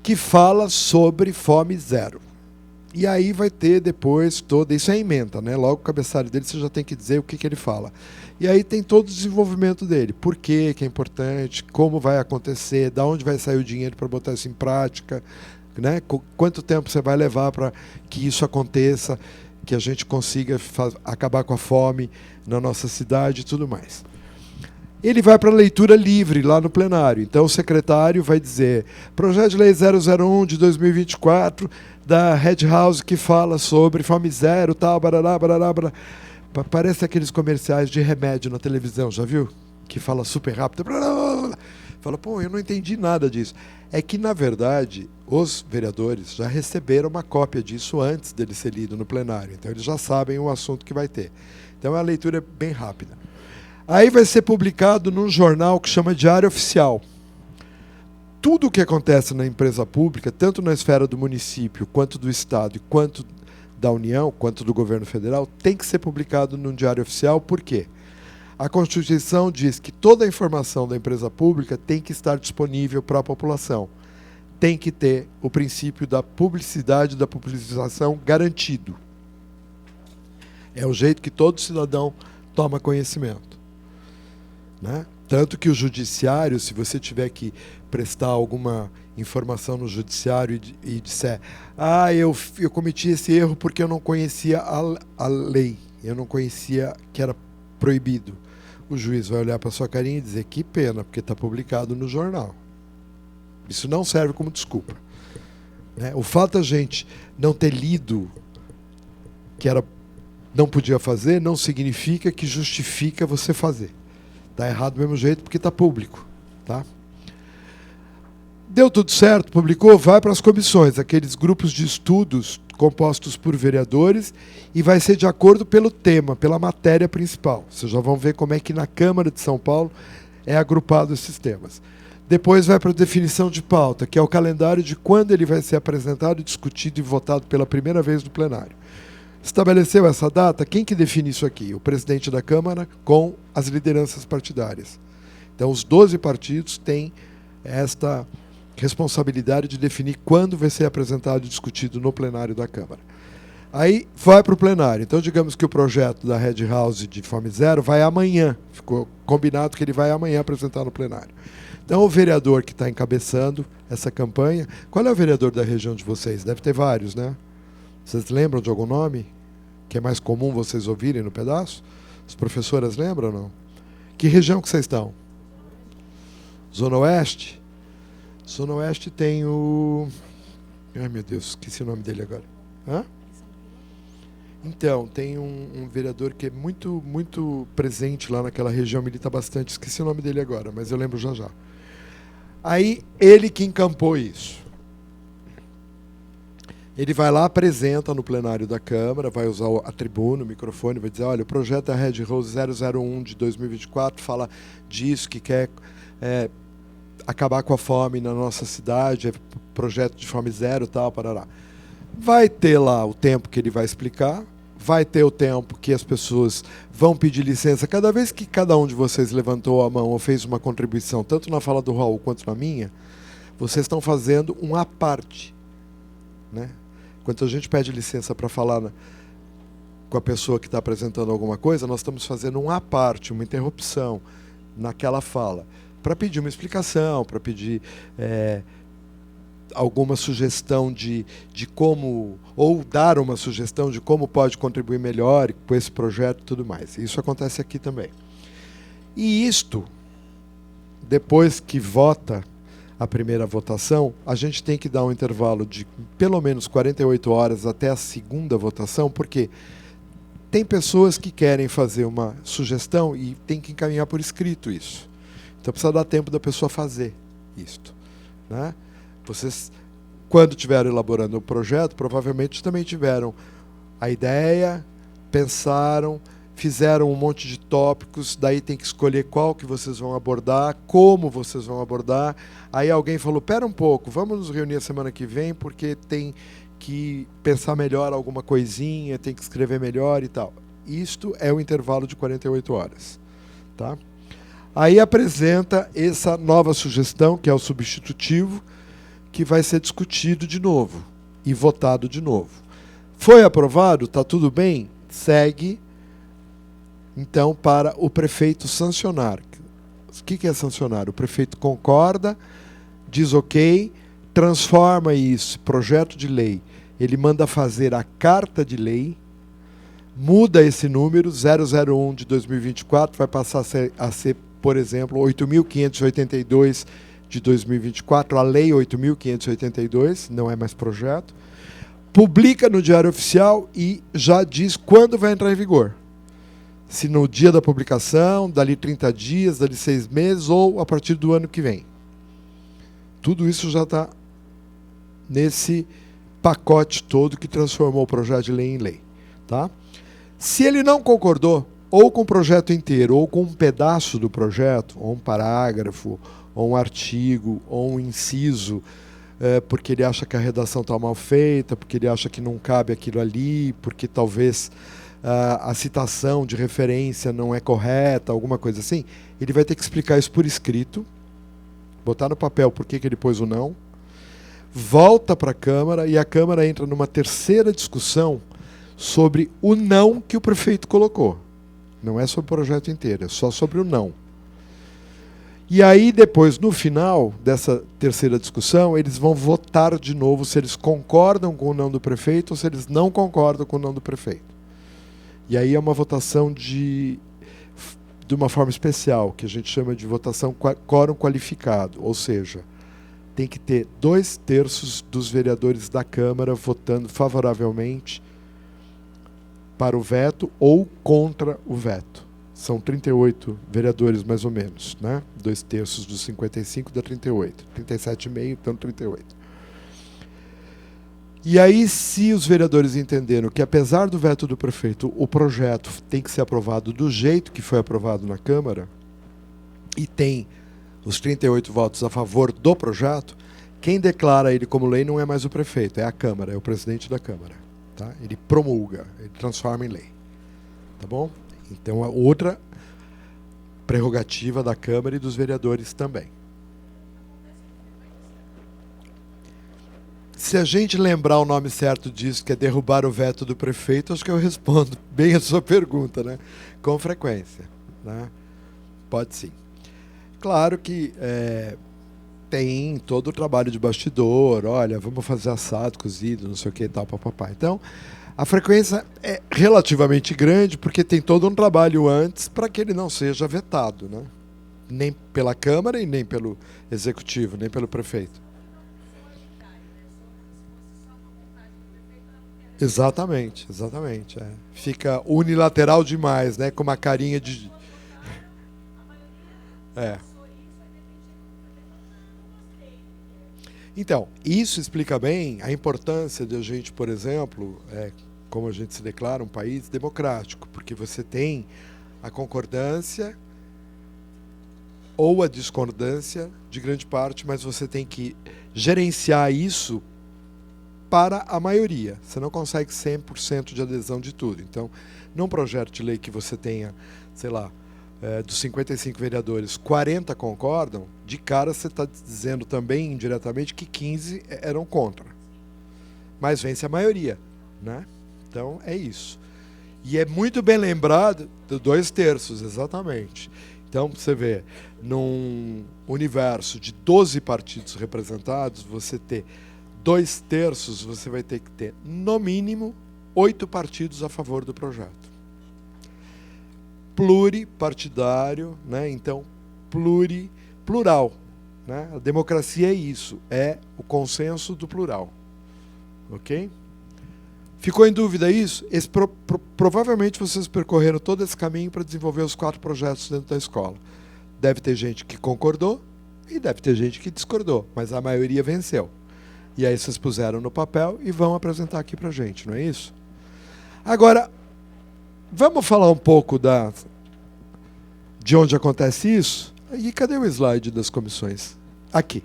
que fala sobre fome zero. E aí vai ter depois toda... Isso é ementa, né? Logo o cabeçalho dele você já tem que dizer o que ele fala. E aí tem todo o desenvolvimento dele. Por que é importante, como vai acontecer, de onde vai sair o dinheiro para botar isso em prática, né? Quanto tempo você vai levar para que isso aconteça, que a gente consiga acabar com a fome na nossa cidade e tudo mais. Ele vai para a leitura livre lá no plenário. Então o secretário vai dizer: projeto de lei 001 de 2024 da Red House que fala sobre fome zero, tal, barará, barará, barará. Parece aqueles comerciais de remédio na televisão, já viu? Que fala super rápido. Fala, pô, eu não entendi nada disso. É que, na verdade, os vereadores já receberam uma cópia disso antes dele ser lido no plenário. Então eles já sabem o assunto que vai ter. Então a leitura é bem rápida. Aí vai ser publicado num jornal que chama Diário Oficial. Tudo o que acontece na empresa pública, tanto na esfera do município, quanto do Estado, quanto da União, quanto do governo federal, tem que ser publicado num Diário Oficial. Por quê? A Constituição diz que toda a informação da empresa pública tem que estar disponível para a população. Tem que ter o princípio da publicidade, da publicização garantido. É o jeito que todo cidadão toma conhecimento, né? Tanto que o judiciário, se você tiver que prestar alguma informação no judiciário e disser: eu cometi esse erro porque eu não conhecia a lei, eu não conhecia que era proibido. O juiz vai olhar para sua carinha e dizer: que pena, porque está publicado no jornal. Isso não serve como desculpa, né? O fato da gente não ter lido que não podia fazer não significa que justifica você fazer. Está errado do mesmo jeito porque está público, tá? Deu tudo certo, publicou, vai para as comissões, aqueles grupos de estudos compostos por vereadores, e vai ser de acordo pelo tema, pela matéria principal. Vocês já vão ver como é que na Câmara de São Paulo é agrupado esses temas. Depois vai para a definição de pauta, que é o calendário de quando ele vai ser apresentado, discutido e votado pela primeira vez no plenário. Estabeleceu essa data? Quem que define isso aqui? O presidente da Câmara com as lideranças partidárias. Então, os 12 partidos têm esta responsabilidade de definir quando vai ser apresentado e discutido no plenário da Câmara. Aí vai para o plenário. Então, digamos que o projeto da Red House de Fome Zero vai amanhã. Ficou combinado que ele vai amanhã apresentar no plenário. Então, o vereador que está encabeçando essa campanha... Qual é o vereador da região de vocês? Deve ter vários, né? Vocês lembram de algum nome que é mais comum vocês ouvirem no pedaço? As professoras lembram ou não? Que região que vocês estão? Zona Oeste? Zona Oeste tem o... Ai, meu Deus, esqueci o nome dele agora. Hã? Então, tem um vereador que é muito, muito presente lá naquela região, milita bastante. Esqueci o nome dele agora, mas eu lembro já já. Aí, ele que encampou isso. Ele vai lá, apresenta no plenário da Câmara, vai usar a tribuna, o microfone, vai dizer: olha, o projeto da Red House 001 de 2024 fala disso, que quer acabar com a fome na nossa cidade, é projeto de fome zero, tal, parará. Vai ter lá o tempo que ele vai explicar, vai ter o tempo que as pessoas vão pedir licença. Cada vez que cada um de vocês levantou a mão ou fez uma contribuição, tanto na fala do Raul quanto na minha, vocês estão fazendo um à parte, né? Quando a gente pede licença para falar com a pessoa que está apresentando alguma coisa, nós estamos fazendo um à parte, uma interrupção naquela fala, para pedir uma explicação, para pedir alguma sugestão de como, ou dar uma sugestão de como pode contribuir melhor com esse projeto e tudo mais. Isso acontece aqui também. E isto, depois que vota a primeira votação, a gente tem que dar um intervalo de pelo menos 48 horas até a segunda votação, porque tem pessoas que querem fazer uma sugestão e tem que encaminhar por escrito isso. Então precisa dar tempo da pessoa fazer isto, né? Vocês, quando estiveram elaborando o projeto, provavelmente também tiveram a ideia, pensaram, fizeram um monte de tópicos, daí tem que escolher qual que vocês vão abordar, como vocês vão abordar. Aí alguém falou, pera um pouco, vamos nos reunir a semana que vem, porque tem que pensar melhor alguma coisinha, tem que escrever melhor e tal. Isto é o intervalo de 48 horas. Tá? Aí apresenta essa nova sugestão, que é o substitutivo, que vai ser discutido de novo e votado de novo. Foi aprovado? Está tudo bem? Segue, então, para o prefeito sancionar. O que é sancionar? O prefeito concorda, diz ok, transforma isso, projeto de lei, ele manda fazer a carta de lei, muda esse número, 001 de 2024, vai passar a ser, por exemplo, 8.582 de 2024, a lei 8.582, não é mais projeto, publica no Diário Oficial e já diz quando vai entrar em vigor. Se no dia da publicação, dali 30 dias, dali 6 meses, ou a partir do ano que vem. Tudo isso já está nesse pacote todo que transformou o projeto de lei em lei. Tá? Se ele não concordou, ou com o projeto inteiro, ou com um pedaço do projeto, ou um parágrafo, ou um artigo, ou um inciso, porque ele acha que a redação está mal feita, porque ele acha que não cabe aquilo ali, porque talvez a citação de referência não é correta, alguma coisa assim, ele vai ter que explicar isso por escrito, botar no papel por que ele pôs o não, volta para a Câmara e a Câmara entra numa terceira discussão sobre o não que o prefeito colocou. Não é sobre o projeto inteiro, é só sobre o não. E aí depois, no final dessa terceira discussão, eles vão votar de novo se eles concordam com o não do prefeito ou se eles não concordam com o não do prefeito. E aí é uma votação de uma forma especial, que a gente chama de votação quórum qualificado, ou seja, tem que ter 2/3 dos vereadores da Câmara votando favoravelmente para o veto ou contra o veto. São 38 vereadores, mais ou menos, né? 2/3 dos 55 dá 38. 37,5, então 38. E aí, se os vereadores entenderam que, apesar do veto do prefeito, o projeto tem que ser aprovado do jeito que foi aprovado na Câmara, e tem os 38 votos a favor do projeto, quem declara ele como lei não é mais o prefeito, é a Câmara, é o presidente da Câmara. Tá? Ele promulga, ele transforma em lei. Tá bom? Então, a outra prerrogativa da Câmara e dos vereadores também. Se a gente lembrar o nome certo disso, que é derrubar o veto do prefeito, acho que eu respondo bem a sua pergunta, né? Com frequência. Né? Pode sim. Claro que tem todo o trabalho de bastidor, olha, vamos fazer assado, cozido, não sei o que e tal, papapá. Então, a frequência é relativamente grande, porque tem todo um trabalho antes para que ele não seja vetado, né? Nem pela Câmara e nem pelo Executivo, nem pelo prefeito. Exatamente, exatamente. Fica unilateral demais, né? Com uma carinha de... Então, isso explica bem a importância de a gente, por exemplo, como a gente se declara um país democrático, porque você tem a concordância ou a discordância de grande parte, mas você tem que gerenciar isso para a maioria. Você não consegue 100% de adesão de tudo. Então, num projeto de lei que você tenha, sei lá, dos 55 vereadores, 40 concordam, de cara você está dizendo também, indiretamente, que 15 eram contra. Mas vence a maioria. Né? Então, é isso. E é muito bem lembrado de 2/3, exatamente. Então, você vê, num universo de 12 partidos representados, você ter 2/3, você vai ter que ter, no mínimo, 8 partidos a favor do projeto. Pluripartidário, né? Então, plural. Né? A democracia é isso, é o consenso do plural. Ok? Ficou em dúvida isso? Provavelmente vocês percorreram todo esse caminho para desenvolver os 4 projetos dentro da escola. Deve ter gente que concordou e deve ter gente que discordou, mas a maioria venceu. E aí vocês puseram no papel e vão apresentar aqui para a gente, não é isso? Agora, Vamos falar um pouco de onde acontece isso? E cadê o slide das comissões? Aqui.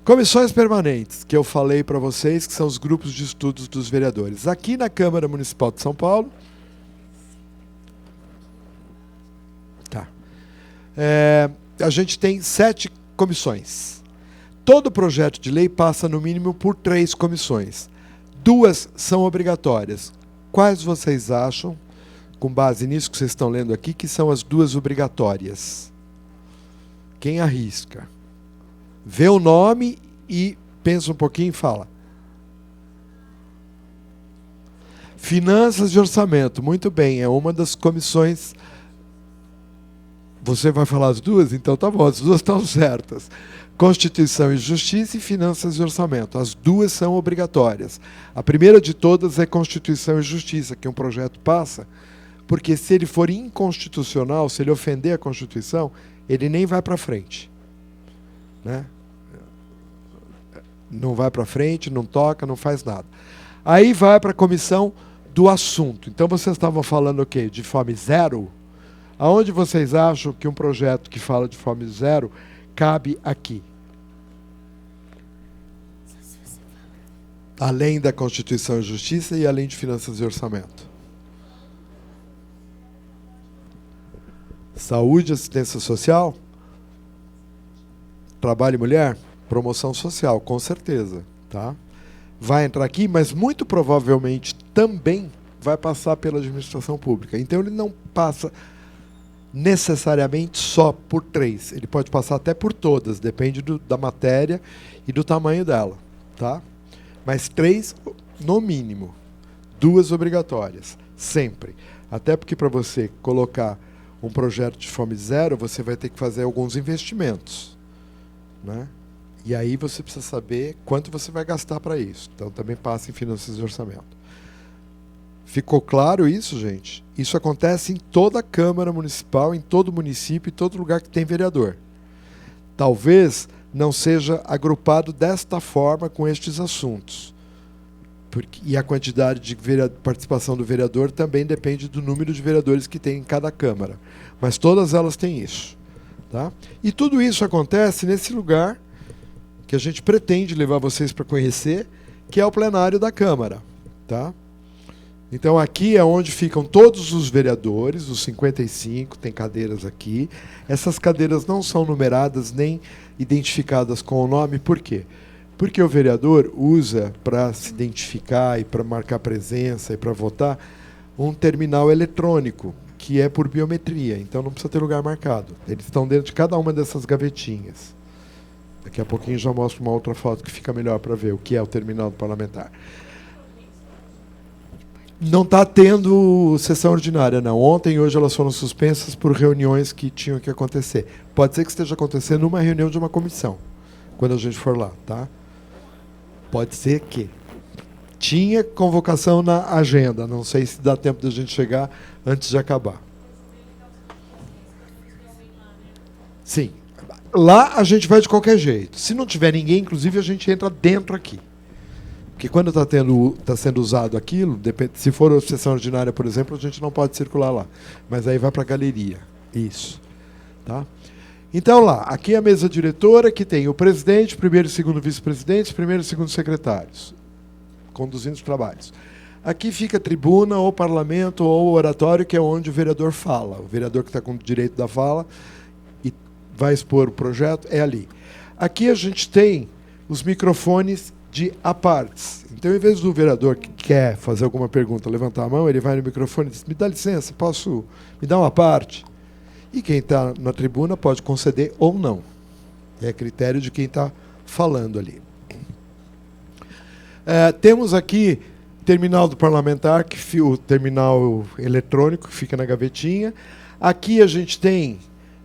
Comissões permanentes, que eu falei para vocês, que são os grupos de estudos dos vereadores. Aqui na Câmara Municipal de São Paulo, a gente tem 7 comissões. Todo projeto de lei passa no mínimo por 3 comissões. 2 são obrigatórias. Quais vocês acham, com base nisso que vocês estão lendo aqui, que são as 2 obrigatórias? Quem arrisca? Vê o nome e pensa um pouquinho e fala. Finanças e orçamento. Muito bem, é uma das comissões. Você vai falar as 2? Então tá bom, as 2 estão certas. Constituição e Justiça e Finanças e Orçamento. As 2 são obrigatórias. A primeira de todas é Constituição e Justiça, que um projeto passa, porque se ele for inconstitucional, se ele ofender a Constituição, ele nem vai para frente. Né? Não vai para frente, não toca, não faz nada. Aí vai para a comissão do assunto. Então vocês estavam falando o quê? De fome zero? Aonde vocês acham que um projeto que fala de fome zero cabe aqui? Além da Constituição e Justiça e além de Finanças e Orçamento. Saúde, assistência social, trabalho e mulher, promoção social, com certeza. Tá? Vai entrar aqui, mas muito provavelmente também vai passar pela administração pública. Então ele não passa necessariamente só por 3. Ele pode passar até por todas, depende da matéria e do tamanho dela. Tá? Mas 3 no mínimo. 2 obrigatórias, sempre. Até porque para você colocar um projeto de fome zero, você vai ter que fazer alguns investimentos. Né? E aí você precisa saber quanto você vai gastar para isso. Então também passa em Finanças e Orçamento. Ficou claro isso, gente? Isso acontece em toda a Câmara Municipal, em todo município, em todo lugar que tem vereador. Talvez não seja agrupado desta forma com estes assuntos. E a quantidade de participação do vereador também depende do número de vereadores que tem em cada Câmara. Mas todas elas têm isso. Tá? E tudo isso acontece nesse lugar que a gente pretende levar vocês para conhecer, que é o plenário da Câmara. Tá? Então aqui é onde ficam todos os vereadores, os 55, tem cadeiras aqui. Essas cadeiras não são numeradas nem identificadas com o nome, por quê? Porque o vereador usa para se identificar e para marcar presença e para votar um terminal eletrônico, que é por biometria, então não precisa ter lugar marcado. Eles estão dentro de cada uma dessas gavetinhas. Daqui a pouquinho já mostro uma outra foto que fica melhor para ver o que é o terminal do parlamentar. Não está tendo sessão ordinária, não. Ontem e hoje elas foram suspensas por reuniões que tinham que acontecer. Pode ser que esteja acontecendo numa reunião de uma comissão, quando a gente for lá. Tá? Pode ser que. Tinha convocação na agenda, não sei se dá tempo da gente chegar antes de acabar. Sim. Lá a gente vai de qualquer jeito. Se não tiver ninguém, inclusive, a gente entra dentro aqui. Porque quando está sendo usado aquilo, se for a sessão ordinária, por exemplo, a gente não pode circular lá. Mas aí vai para a galeria. Isso. Tá? Então lá, aqui é a mesa diretora, que tem o presidente, primeiro e segundo vice-presidentes, primeiro e segundo secretários, conduzindo os trabalhos. Aqui fica a tribuna, ou parlamento, ou oratório, que é onde o vereador fala. O vereador que está com o direito da fala e vai expor o projeto é ali. Aqui a gente tem os microfones de apartes. Então, em vez do vereador que quer fazer alguma pergunta levantar a mão, ele vai no microfone e diz: me dá licença, posso me dar uma parte? E quem está na tribuna pode conceder ou não. É critério de quem está falando ali. Temos aqui terminal do parlamentar, o terminal eletrônico, que fica na gavetinha. Aqui a gente tem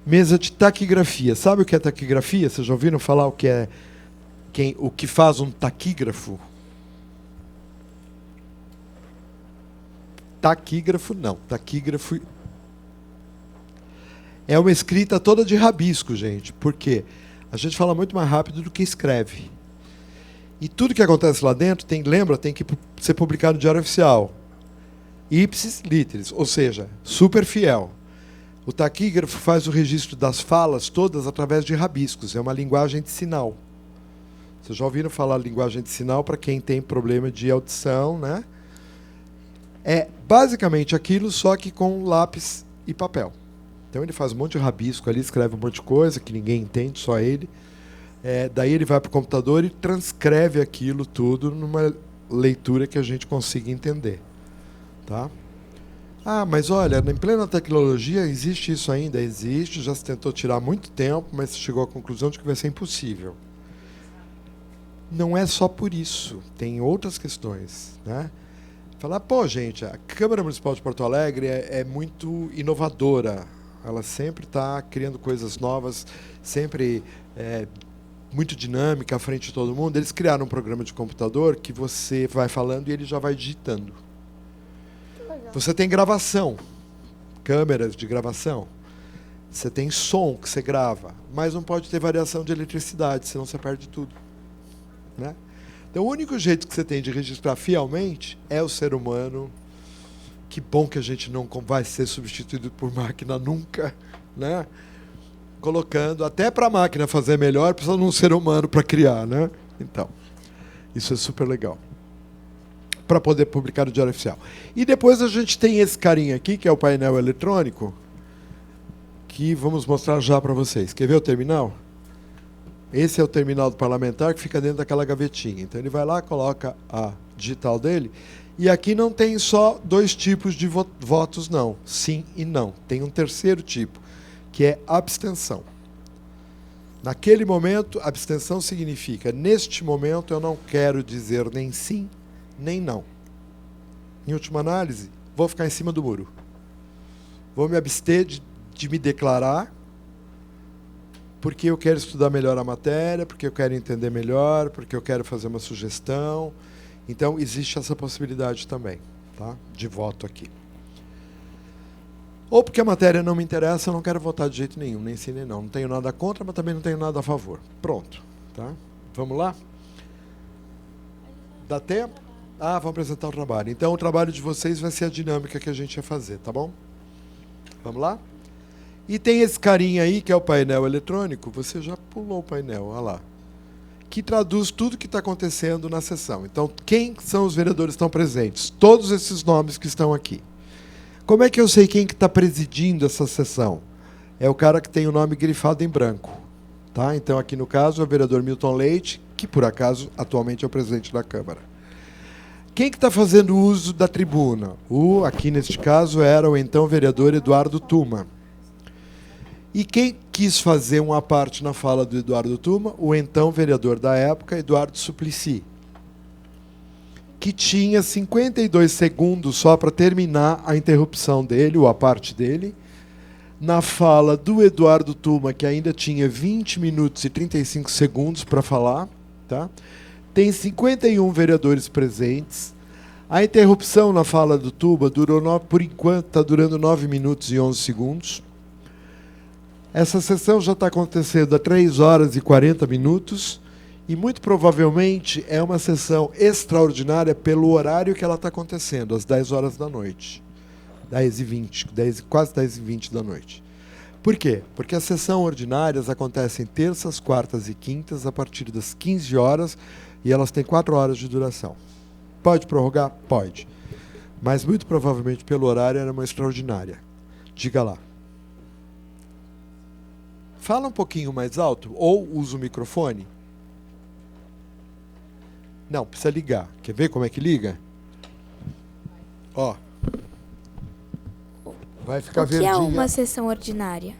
mesa de taquigrafia. Sabe o que é taquigrafia? Vocês já ouviram falar o que é o que faz um taquígrafo? Taquígrafo não. Taquígrafo é uma escrita toda de rabisco, gente. Por quê? A gente fala muito mais rápido do que escreve. E tudo que acontece lá dentro, tem que ser publicado no Diário Oficial. ipsis literis, ou seja, super fiel. O taquígrafo faz o registro das falas todas através de rabiscos, é uma linguagem de sinal. Vocês já ouviram falar linguagem de sinal para quem tem problema de audição, né? É basicamente aquilo, só que com lápis e papel. Então ele faz um monte de rabisco ali, escreve um monte de coisa que ninguém entende, só ele. Daí ele vai para o computador e transcreve aquilo tudo numa leitura que a gente consiga entender. Tá? Ah, mas olha, em plena tecnologia existe isso ainda? Existe, já se tentou tirar há muito tempo, mas se chegou à conclusão de que vai ser impossível. Não é só por isso, tem outras questões, né? Falar, pô, gente, a Câmara Municipal de Porto Alegre é muito inovadora. Ela sempre está criando coisas novas, sempre muito dinâmica à frente de todo mundo. Eles criaram um programa de computador que você vai falando e ele já vai digitando. Você tem gravação, câmeras de gravação. Você tem som que você grava, mas não pode ter variação de eletricidade, senão você perde tudo. Né? Então, o único jeito que você tem de registrar fielmente é o ser humano. Que bom que a gente não vai ser substituído por máquina nunca, né? Colocando, até para a máquina fazer melhor, precisa de um ser humano para criar, né? Então, isso é super legal. Para poder publicar no Diário Oficial. E depois a gente tem esse carinha aqui, que é o painel eletrônico, que vamos mostrar já para vocês. Quer ver o terminal? Esse é o terminal do parlamentar que fica dentro daquela gavetinha. Então ele vai lá, coloca a digital dele. E aqui não tem só dois tipos de votos, não. Sim e não. Tem um terceiro tipo, que é abstenção. Naquele momento, abstenção significa, neste momento eu não quero dizer nem sim, nem não. Em última análise, vou ficar em cima do muro. Vou me abster de me declarar, porque eu quero estudar melhor a matéria, porque eu quero entender melhor, porque eu quero fazer uma sugestão. Então, existe essa possibilidade também, tá? De voto aqui. Ou porque a matéria não me interessa, eu não quero votar de jeito nenhum, nem sim nem não. Não tenho nada contra, mas também não tenho nada a favor. Pronto. Tá? Vamos lá? Dá tempo? Ah, vamos apresentar o trabalho. Então, o trabalho de vocês vai ser a dinâmica que a gente vai fazer, tá bom? Vamos lá? E tem esse carinha aí, que é o painel eletrônico. Você já pulou o painel, olha lá. Que traduz tudo que está acontecendo na sessão. Então, quem são os vereadores que estão presentes? Todos esses nomes que estão aqui. Como é que eu sei quem que está presidindo essa sessão? É o cara que tem o nome grifado em branco. Tá? Então, aqui no caso, é o vereador Milton Leite, que, por acaso, atualmente é o presidente da Câmara. Quem que está fazendo uso da tribuna? Aqui, neste caso, era o então vereador Eduardo Tuma. E quem quis fazer uma parte na fala do Eduardo Tuma? O então vereador da época, Eduardo Suplicy, que tinha 52 segundos só para terminar a interrupção dele, ou a parte dele, na fala do Eduardo Tuma, que ainda tinha 20 minutos e 35 segundos para falar. Tá? Tem 51 vereadores presentes. A interrupção na fala do Tuma durou, por enquanto, está durando 9 minutos e 11 segundos. Essa sessão já está acontecendo há 3 horas e 40 minutos e, muito provavelmente, é uma sessão extraordinária pelo horário que ela está acontecendo, às 10 horas da noite. 10h20, quase 10h20 da noite. Por quê? Porque as sessões ordinárias acontecem terças, quartas e quintas, a partir das 15 horas, e elas têm 4 horas de duração. Pode prorrogar? Pode. Mas, muito provavelmente, pelo horário, era uma extraordinária. Diga lá. Fala um pouquinho mais alto, ou usa o microfone. Não, precisa ligar. Quer ver como é que liga? Ó. Vai ficar verdinha. O que é uma sessão ordinária?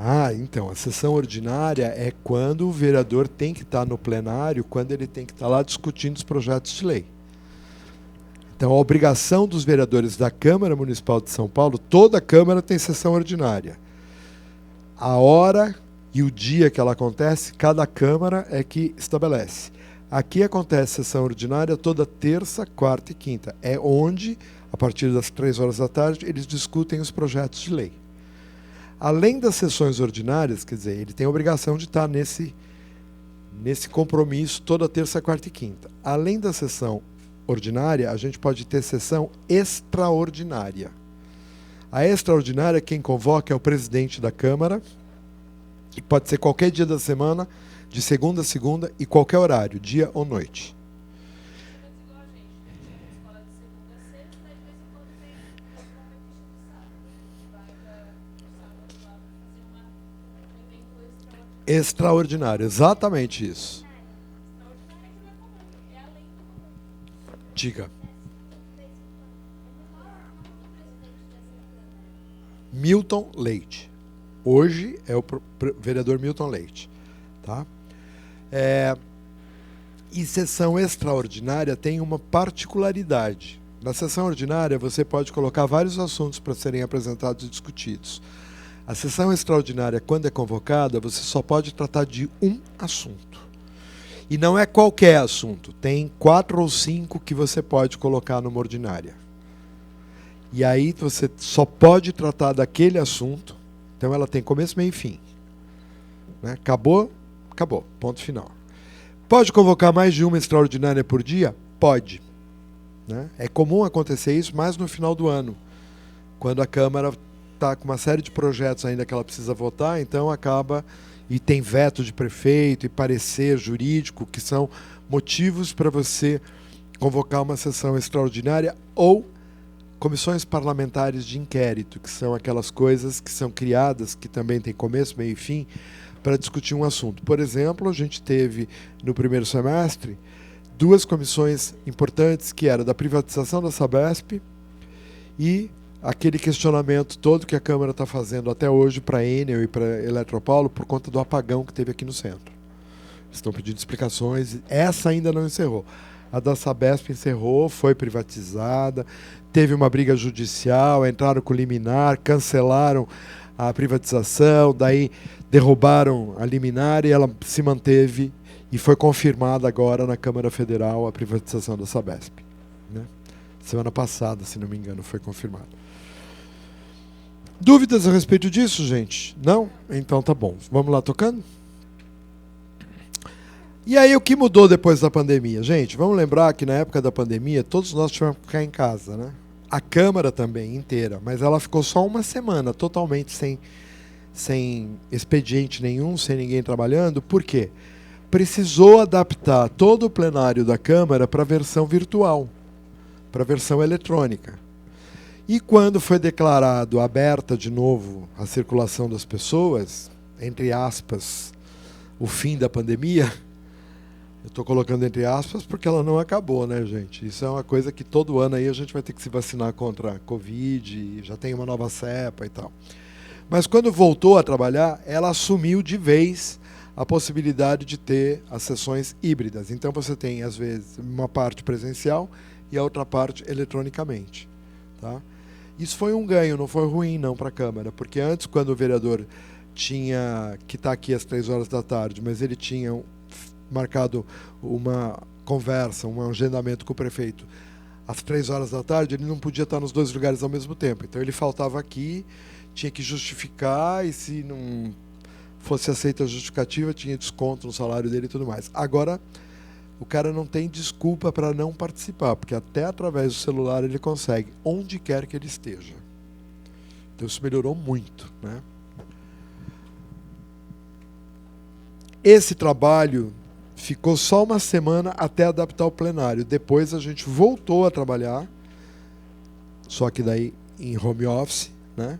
Ah, então, a sessão ordinária é quando o vereador tem que estar no plenário, quando ele tem que estar lá discutindo os projetos de lei. Então, a obrigação dos vereadores da Câmara Municipal de São Paulo, toda a Câmara tem sessão ordinária. A hora e o dia que ela acontece, cada Câmara é que estabelece. Aqui acontece sessão ordinária toda terça, quarta e quinta. É onde, a partir das 3 horas da tarde, eles discutem os projetos de lei. Além das sessões ordinárias, quer dizer, ele tem a obrigação de estar nesse compromisso toda terça, quarta e quinta. Além da sessão ordinária, a gente pode ter sessão extraordinária. A extraordinária, quem convoca é o presidente da Câmara, e pode ser qualquer dia da semana, de segunda a segunda, e qualquer horário, dia ou noite. Extraordinário, exatamente isso. Diga. Milton Leite. Hoje é o vereador Milton Leite. Tá? E sessão extraordinária tem uma particularidade. Na sessão ordinária você pode colocar vários assuntos para serem apresentados e discutidos. A sessão extraordinária, quando é convocada, você só pode tratar de um assunto. E não é qualquer assunto. Tem 4 ou 5 que você pode colocar numa ordinária. E aí você só pode tratar daquele assunto. Então ela tem começo, meio e fim. Né? Acabou, acabou. Ponto final. Pode convocar mais de uma extraordinária por dia? Pode. Né? É comum acontecer isso mais no final do ano, quando a Câmara está com uma série de projetos ainda que ela precisa votar, então acaba, e tem veto de prefeito e parecer jurídico, que são motivos para você convocar uma sessão extraordinária, ou comissões parlamentares de inquérito, que são aquelas coisas que são criadas, que também tem começo, meio e fim, para discutir um assunto. Por exemplo, a gente teve no primeiro semestre 2 comissões importantes, que era da privatização da Sabesp e aquele questionamento todo que a Câmara está fazendo até hoje para a Enel e para a Eletropaulo por conta do apagão que teve aqui no centro. Estão pedindo explicações. Essa ainda não encerrou. A da Sabesp encerrou, foi privatizada, teve uma briga judicial, entraram com liminar, cancelaram a privatização, daí derrubaram a liminar e ela se manteve e foi confirmada agora na Câmara Federal a privatização da Sabesp. Né? Semana passada, se não me engano, foi confirmado. Dúvidas a respeito disso, gente? Não? Então tá bom. Vamos lá tocando? E aí, o que mudou depois da pandemia? Gente, vamos lembrar que na época da pandemia, todos nós tivemos que ficar em casa, né? A Câmara também, inteira, mas ela ficou só uma semana, totalmente sem expediente nenhum, sem ninguém trabalhando. Por quê? Precisou adaptar todo o plenário da Câmara para a versão virtual, para a versão eletrônica. E quando foi declarado aberta de novo a circulação das pessoas, entre aspas, o fim da pandemia, eu estou colocando entre aspas porque ela não acabou, né, gente? Isso é uma coisa que todo ano aí a gente vai ter que se vacinar contra a Covid, já tem uma nova cepa e tal. Mas quando voltou a trabalhar, ela assumiu de vez a possibilidade de ter as sessões híbridas. Então você tem, às vezes, uma parte presencial e a outra parte eletronicamente. Tá? Isso foi um ganho, não foi ruim não para a Câmara, porque antes, quando o vereador tinha que estar aqui às 3 horas da tarde, mas ele tinha marcado uma conversa, um agendamento com o prefeito às 3 horas da tarde, ele não podia estar nos 2 lugares ao mesmo tempo. Então ele faltava aqui, tinha que justificar, e se não fosse aceita a justificativa, tinha desconto no salário dele e tudo mais. Agora, o cara não tem desculpa para não participar, porque até através do celular ele consegue, onde quer que ele esteja. Então isso melhorou muito, né? Esse trabalho ficou só uma semana até adaptar o plenário. Depois a gente voltou a trabalhar, só que daí em home office, né?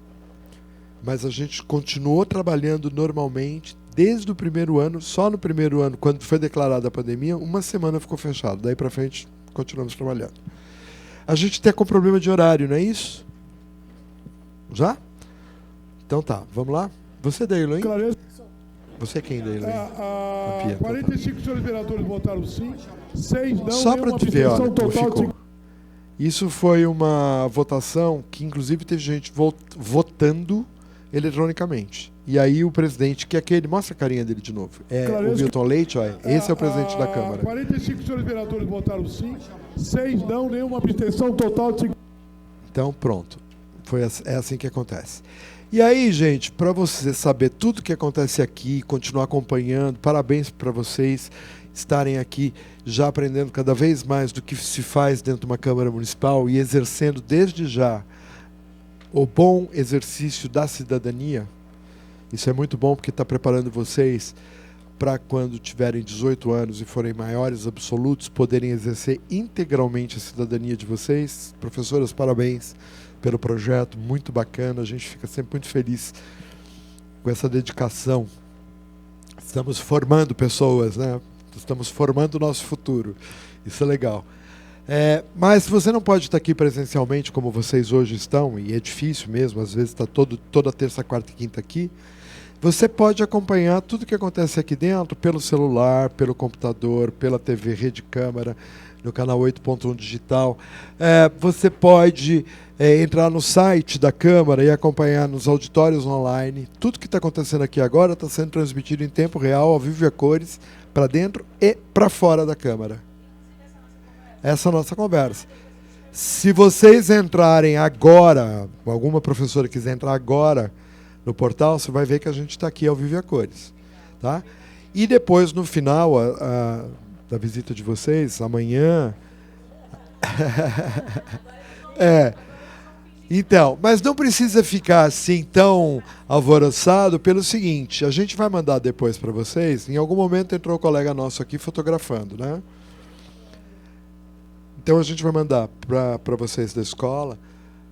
Mas a gente continuou trabalhando normalmente desde o primeiro ano. Só no primeiro ano, quando foi declarada a pandemia, uma semana ficou fechado. Daí para frente, continuamos trabalhando. A gente tem com problema de horário, não é isso? Já? Então tá, vamos lá? Você daí, Eloy? Você quem daí, Eloy? 45 senhores vereadores votaram sim, 6 não. Só para te ver, olha, como ficou. Isso foi uma votação que, inclusive, teve gente votando eletronicamente. E aí o presidente, que é aquele, mostra a carinha dele de novo, o Milton Leite, olha, esse é o presidente da Câmara. 45 senhores vereadores votaram sim, 6 não, nenhuma abstenção, total de... Então, pronto. É assim que acontece. E aí, gente, para você saber tudo que acontece aqui, continuar acompanhando, parabéns para vocês estarem aqui já aprendendo cada vez mais do que se faz dentro de uma Câmara Municipal e exercendo desde já o bom exercício da cidadania. Isso é muito bom porque está preparando vocês para quando tiverem 18 anos e forem maiores absolutos, poderem exercer integralmente a cidadania de vocês. Professoras, parabéns pelo projeto, muito bacana, a gente fica sempre muito feliz com essa dedicação. Estamos formando pessoas, né? Estamos formando o nosso futuro, isso é legal. Mas se você não pode estar aqui presencialmente como vocês hoje estão, e é difícil mesmo, às vezes está toda terça, quarta e quinta aqui, você pode acompanhar tudo o que acontece aqui dentro pelo celular, pelo computador, pela TV Rede Câmara, no canal 8.1 Digital. Você pode entrar no site da Câmara e acompanhar nos auditórios online. Tudo que está acontecendo aqui agora está sendo transmitido em tempo real, ao vivo e a cores, para dentro e para fora da Câmara. Essa é a nossa conversa. Se vocês entrarem agora, alguma professora quiser entrar agora no portal, você vai ver que a gente está aqui ao vivo e a cores. Tá? E depois, no final da visita de vocês, amanhã... Então, mas não precisa ficar assim tão alvoroçado pelo seguinte, a gente vai mandar depois para vocês, em algum momento entrou um colega nosso aqui fotografando, né? Então a gente vai mandar para vocês da escola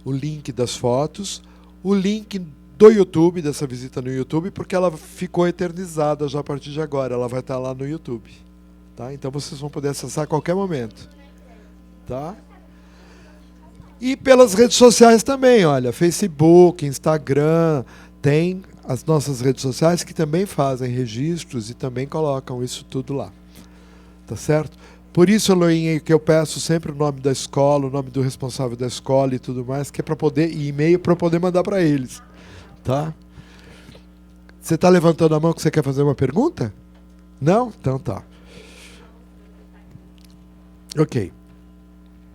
o link das fotos, o link do YouTube, dessa visita no YouTube, porque ela ficou eternizada já a partir de agora, ela vai estar lá no YouTube. Tá? Então vocês vão poder acessar a qualquer momento. Tá? E pelas redes sociais também, olha, Facebook, Instagram, tem as nossas redes sociais que também fazem registros e também colocam isso tudo lá. Tá certo? Por isso, Eloinha, que eu peço sempre o nome da escola, o nome do responsável da escola e tudo mais, que é para poder, e e-mail para poder mandar para eles. Tá? Você está levantando a mão que você quer fazer uma pergunta? Não? Então tá. Ok.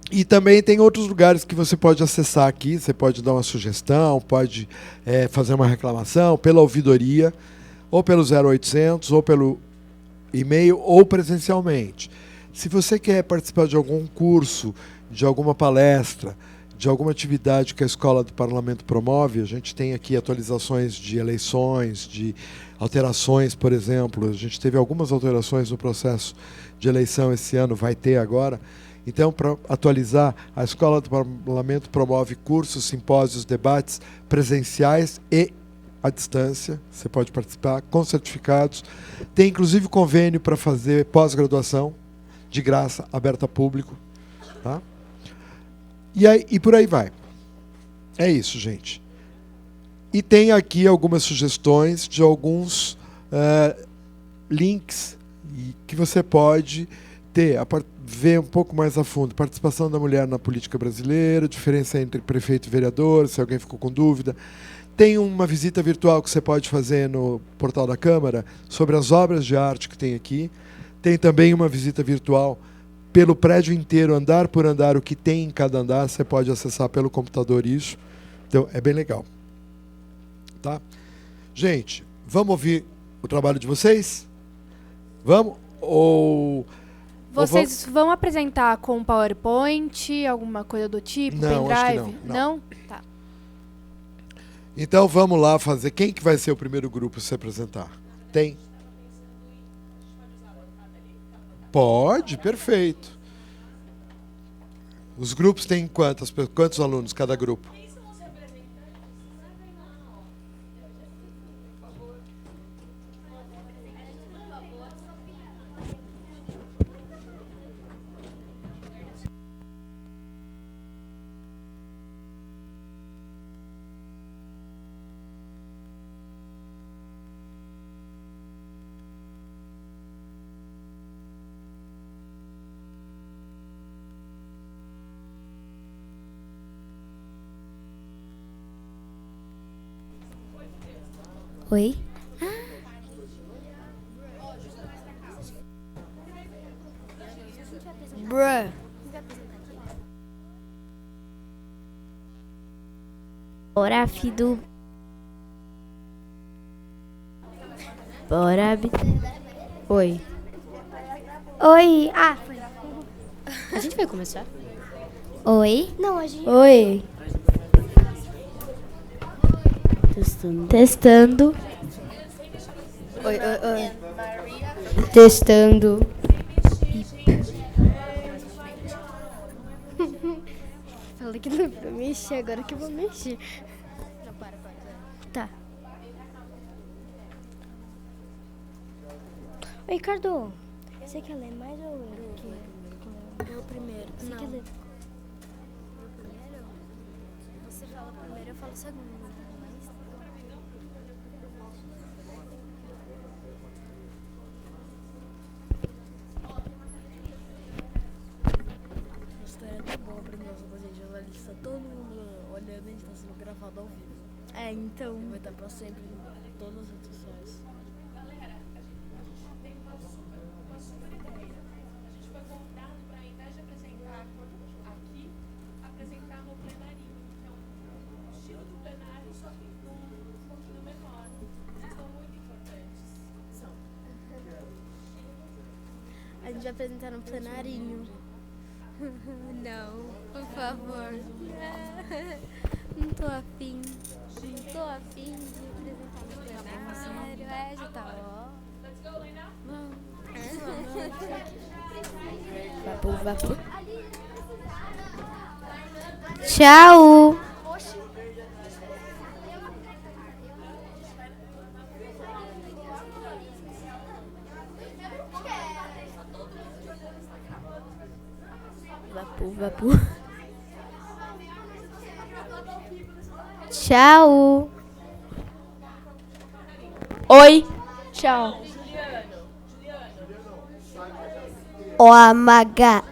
E também tem outros lugares que você pode acessar aqui, você pode dar uma sugestão, pode fazer uma reclamação pela ouvidoria, ou pelo 0800, ou pelo e-mail, ou presencialmente. Se você quer participar de algum curso, de alguma palestra, de alguma atividade que a Escola do Parlamento promove, a gente tem aqui atualizações de eleições, de alterações, por exemplo. A gente teve algumas alterações no processo de eleição esse ano, vai ter agora. Então, para atualizar, a Escola do Parlamento promove cursos, simpósios, debates presenciais e à distância. Você pode participar com certificados. Tem, inclusive, convênio para fazer pós-graduação, de graça, aberta a público. Tá? E por aí vai. É isso, gente. E tem aqui algumas sugestões de alguns links que você pode ter, ver um pouco mais a fundo. Participação da mulher na política brasileira, diferença entre prefeito e vereador, se alguém ficou com dúvida. Tem uma visita virtual que você pode fazer no portal da Câmara sobre as obras de arte que tem aqui. Tem também uma visita virtual pelo prédio inteiro, andar por andar, o que tem em cada andar, você pode acessar pelo computador isso. Então, é bem legal. Tá? Gente, vamos ouvir o trabalho de vocês? Vamos? Vocês vão apresentar com PowerPoint, alguma coisa do tipo, não, pendrive? Acho que não. Tá. Então vamos lá fazer. Quem que vai ser o primeiro grupo a se apresentar? Tem? Pode, perfeito. Os grupos têm quantos alunos cada grupo? Oi? Bruh. Rápido. Bora. Oi. Oi. Foi. A gente vai começar? Oi. Não, a gente... Oi. Testando. Oi. Testando. Falei que não é pra mexer, agora que eu vou mexer. Não, para. Tá. Oi, Ricardo. Você quer ler mais ou eu que eu primeiro? Você quer ler? Eu primeiro? Você fala primeiro, eu falo segundo. A história é tão boa pra nós, fazer jornalista, todo mundo olhando, a gente tá sendo gravado ao vivo. Então. E vai estar pra sempre em todas as redes sociais. A gente vai apresentar no plenarinho. Não, por favor. Não tô afim. Não tô afim de apresentar no plenário. Já tá, ó. Vapor. Tchau. Vapor. Tchau. Oi. Tchau. Ó, Maga.